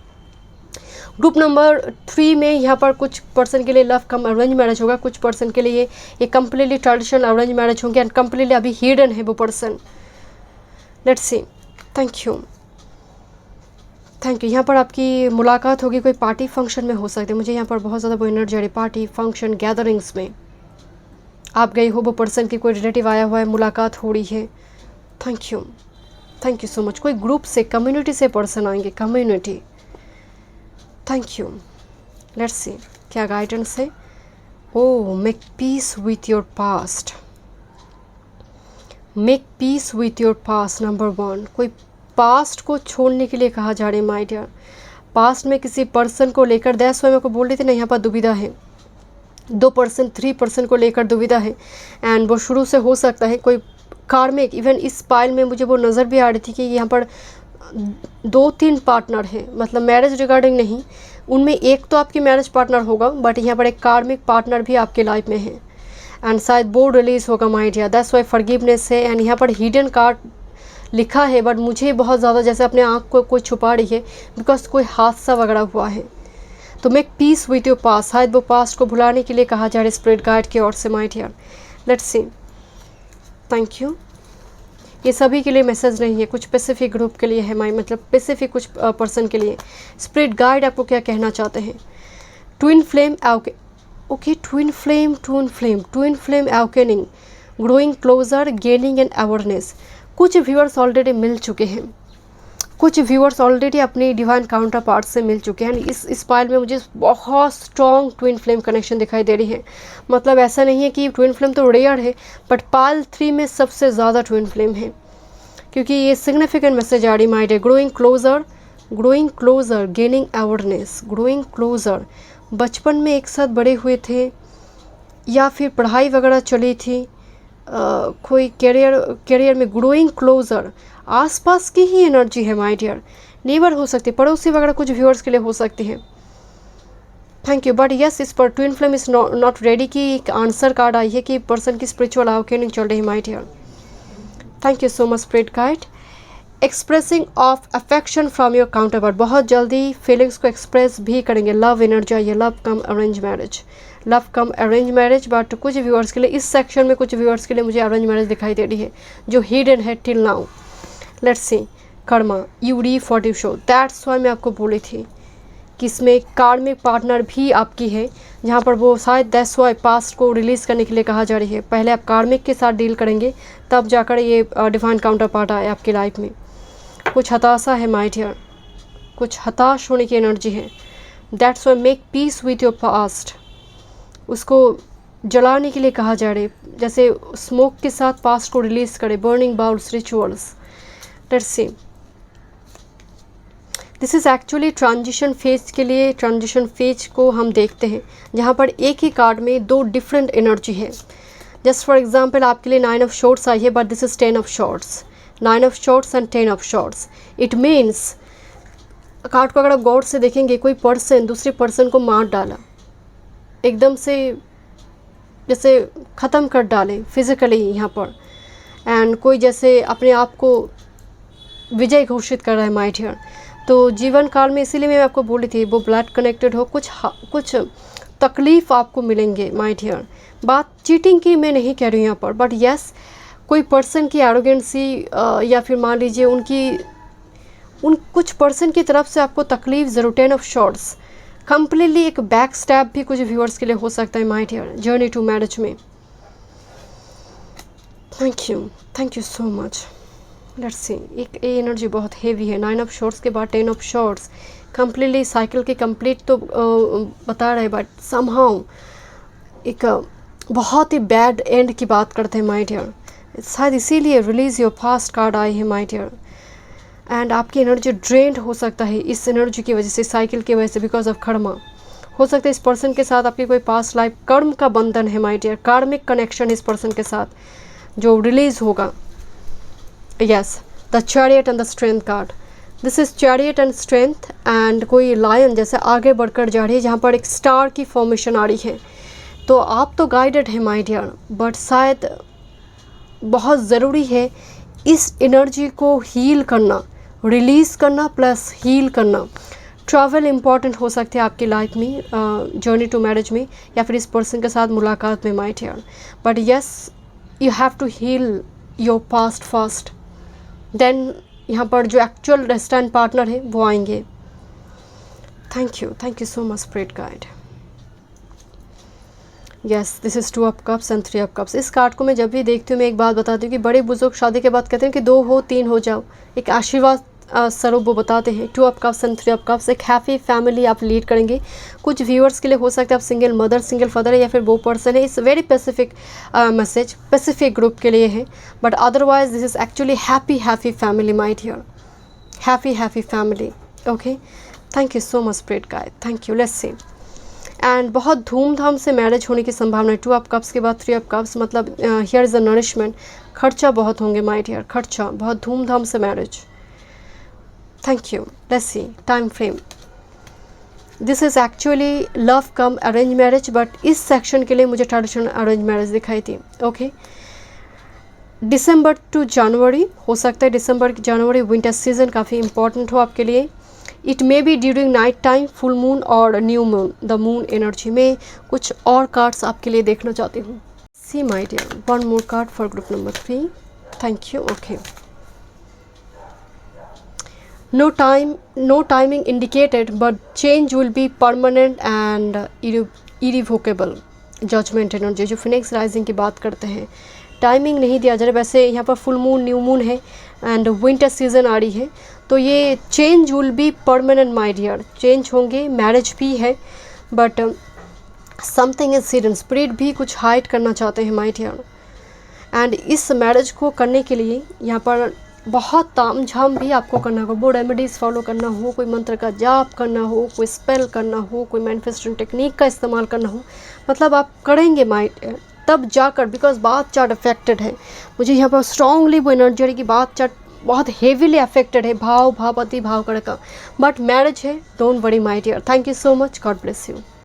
ग्रुप नंबर 3 में यहाँ पर कुछ पर्सन के लिए लव कम अरेंज मैरिज होगा, कुछ पर्सन के लिए ये कम्प्लीटली ट्रेडिशनल अरेंज मैरिज होंगे, एंड कम्प्लीटली अभी हिडन है वो person. Let's see. Thank you, thank you. यहाँ पर आपकी मुलाकात होगी, कोई पार्टी फंक्शन में हो सकती है, मुझे यहाँ पर बहुत ज़्यादा वो एनर्जी आ रही है, पार्टी फंक्शन गैदरिंग्स में आप गए हो, वो पर्सन की कोई रिलेटिव आया हुआ है, मुलाकात हो रही है। Thank you, thank you so much. कोई ग्रुप से, कम्युनिटी से पर्सन आएंगे, community. Thank you. Let's see क्या गाइडेंस है। Oh, make peace with your past, make peace with your past. Number 1, कोई पास्ट को छोड़ने के लिए कहा जा रहा है माय डियर। पास्ट में किसी पर्सन को लेकर, दैट्स व्हाई मैं को बोल रही थी ना, यहाँ पर दुविधा है, 2% 3% को लेकर दुविधा है, एंड वो शुरू से हो सकता है कोई कार्मिक। इवन इस पाइल में मुझे वो नज़र भी आ रही थी कि यहाँ पर 2-3 पार्टनर हैं, मतलब मैरिज रिगार्डिंग नहीं, उनमें एक तो आपकी मैरिज पार्टनर होगा, बट यहाँ पर एक कार्मिक पार्टनर भी आपके लाइफ में है, एंड शायद बोर्ड रिलीज होगा mind dear. That's why forgiveness है, एंड यहाँ पर हिडन कार्ड लिखा है, बट मुझे बहुत ज़्यादा जैसे अपने आँख को कोई छुपा रही है, बिकॉज कोई हादसा वगैरह हुआ है। तो make peace with your past, शायद वो पास्ट को भुलाने के लिए कहा जा रहा है स्पिरिट गाइड की ओर से mind dear. Let's see. Thank you. ये सभी के लिए मैसेज नहीं है, कुछ स्पेसिफिक ग्रुप के लिए है माई, मतलब स्पेसिफिक कुछ पर्सन के लिए। स्पिरिट गाइड आपको क्या कहना चाहते हैं। Twin flame okay, twin flame, twin flame, twin flame awakening, growing closer, gaining and awareness. कुछ व्यूअर्स ऑलरेडी मिल चुके हैं, कुछ व्यूअर्स ऑलरेडी अपनी डिवाइन काउंटर पार्ट से मिल चुके हैं। इस पाइल में मुझे बहुत स्ट्रॉन्ग ट्विन फ्लेम कनेक्शन दिखाई दे रही है। मतलब ऐसा नहीं है कि ट्विन फ्लेम तो रेयर है, बट पाइल 3 में सबसे ज़्यादा ट्विन फ्लेम है, क्योंकि ये सिग्निफिकेंट मैसेज आ रही my dear. Growing closer, gaining awareness, growing closer. बचपन में एक साथ बड़े हुए थे, या फिर पढ़ाई वगैरह चली थी, कोई करियर में ग्रोइंग क्लोजर, आसपास की ही एनर्जी है माय डियर। नेबर हो सकती, पड़ोसी वगैरह कुछ व्यूअर्स के लिए हो सकती है। Thank you. बट यस, इस पर twin flame is not ready की एक आंसर कार्ड आई है कि पर्सन की स्पिरिचुअल अवेकनिंग चल रही है my dear. Thank you so much spirit guide. Expressing of affection from your counter part, बहुत जल्दी फीलिंग्स को एक्सप्रेस भी करेंगे। लव एनर्जी आई है, love come arrange marriage, love come arrange marriage. But कुछ व्यूअर्स के लिए, इस सेक्शन में कुछ व्यूअर्स के लिए मुझे अरेंज मैरिज दिखाई दे रही है, जो हिडन है till now. Let's see. Karma, you reap for you sow. That's why मैं आपको बोली थी कि इसमें कार्मिक पार्टनर भी आपकी है, जहाँ पर वो शायद दैट्स वाई पास्ट को रिलीज़ करने के लिए कहा जा रही है। पहले आप कार्मिक के साथ डील करेंगे, तब जाकर ये डिवाइन काउंटर पार्ट आए आपकी लाइफ में। कुछ हताशा है माय डियर, कुछ हताश होने की एनर्जी है। That's why make peace with your past, उसको जलाने के लिए कहा जा रहा है, जैसे स्मोक के साथ पास्ट को रिलीज़ करे, burning bowls, rituals. Let's see. This is actually transition phase के लिए, ट्रांजिशन फेज को हम देखते हैं, जहाँ पर एक ही कार्ड में 2 डिफरेंट एनर्जी है। जस्ट फॉर एग्जांपल आपके लिए 9 ऑफ शॉर्ट्स आई है, but this is 10 of shorts, 9 of shorts and 10 of shorts. It means card को अगर आप गौर से देखेंगे, कोई पर्सन दूसरे पर्सन को मार डाला, एकदम से जैसे ख़त्म कर डाले फिज़िकली यहाँ पर, एंड कोई जैसे अपने आप को विजय घोषित कर रहा है माय डियर। तो जीवन काल में, इसीलिए मैं आपको बोली थी, वो ब्लड कनेक्टेड हो, कुछ तकलीफ़ आपको मिलेंगे माय डियर। बात चीटिंग की मैं नहीं कह रही हूँ यहाँ पर, बट यस, कोई पर्सन की एरोगेंसी, या फिर मान लीजिए उन कुछ पर्सन की तरफ से आपको तकलीफ ज़रूर, 10 ऑफ शॉर्ट्स, कंप्लीटली एक बैक स्टैप भी कुछ व्यूअर्स के लिए हो सकता है my dear journey to marriage में। Thank you so much. Let's see, एक ये एनर्जी बहुत हेवी है, 9 ऑफ शॉर्ट्स के बाद 10 ऑफ शॉर्ट्स, कंप्लीटली साइकिल के कंप्लीट तो बता रहे, बट समहाउ एक बहुत ही बैड एंड की बात करते हैं माय डियर। शायद इसीलिए रिलीज़ योर पास्ट कार्ड आई है माय डियर। एंड आपकी एनर्जी ड्रेन्ड हो सकता है इस एनर्जी की वजह से, साइकिल की वजह से, बिकॉज ऑफ खड़मा। हो सकता है इस पर्सन के साथ आपकी कोई पास्ट लाइफ कर्म का बंधन है माय डियर, कार्मिक कनेक्शन इस पर्सन के साथ जो रिलीज़ होगा। Yes, the chariot and the strength card, this is chariot and strength, and कोई लायन जैसे आगे बढ़कर जा रही है जहाँ पर एक स्टार की फॉर्मेशन आ रही है। तो आप तो गाइडेड है माय डियर, बट शायद बहुत ज़रूरी है इस एनर्जी को हील करना, रिलीज़ करना प्लस हील करना। ट्रैवल इम्पॉर्टेंट हो सकते हैं आपकी लाइफ में, जर्नी टू मैरिज में, या फिर इस पर्सन के साथ मुलाकात में my dear. But yes, you have to heal your past first, then यहाँ पर जो एक्चुअल डेस्टिन्ड पार्टनर है वो आएंगे। Thank you so much spirit guide. Yes, this is 2 of cups and 3 of cups. इस कार्ड को मैं जब भी देखती हूँ मैं एक बात बताती हूँ कि बड़े बुजुर्ग शादी के बाद कहते हैं कि 2 हो 3 हो जाओ, एक आशीर्वाद स्वरूप वो बताते हैं। 2 of cups and 3 of cups, एक हैप्पी फैमिली आप लीड करेंगे। कुछ व्यूअर्स के लिए हो सकता है आप सिंगल मदर, सिंगल फादर, या फिर वो पर्सन है। इस very specific message specific group के लिए है, but otherwise this is actually happy family my dear, happy family. Okay, thank you so much spirit guide, thank you. Let's see, and बहुत धूमधाम से मैरिज होने की संभावना है। 2 ऑफ कप्स के बाद 3 ऑफ कप्स, मतलब हियर इज़ अ नरिशमेंट, खर्चा बहुत होंगे माय डियर, खर्चा बहुत, धूमधाम से marriage. Thank you. Let's see time frame, this is actually love come arrange marriage, but इस सेक्शन के लिए मुझे ट्रेडिशनल अरेंज मैरिज दिखाई थी। ओके, दिसंबर टू जनवरी हो सकता है, दिसंबर जनवरी विंटर सीजन काफ़ी इंपॉर्टेंट हो आपके लिए। It may be during night time, full moon और new moon, the moon energy में कुछ और कार्ड्स आपके लिए देखना चाहती हूँ। See my dear, 1 more card for group number 3। Thank you. Okay, no timing indicated, but change will be permanent and irrevocable। Judgement energy जो फिनिक्स राइजिंग की बात करते हैं, टाइमिंग नहीं दिया जा रहा। वैसे यहाँ पर फुल मून, न्यू मून है एंड विंटर सीजन आ रही है, तो ये change will be permanent my dear, change होंगे। मैरिज भी है, but something is hidden, spirit भी कुछ हाइड करना चाहते हैं माय डियर। एंड इस मैरिज को करने के लिए यहाँ पर बहुत ताम झाम भी आपको करना होगा, वो रेमेडीज़ फॉलो करना हो, कोई मंत्र का जाप करना हो, कोई स्पेल करना हो, कोई मैनिफेस्टेशन टेक्निक का इस्तेमाल करना हो, मतलब आप करेंगे माइंड तब जाकर, बिकॉज बात चार्ट अफेक्टेड है। मुझे यहाँ पर स्ट्रांगली वो एनर्जी की बात चार्ट बहुत हेवीली अफेक्टेड है, भाव भावपति भाव का, बट मैरिज है, don't worry my dear. Thank you so much, God bless you.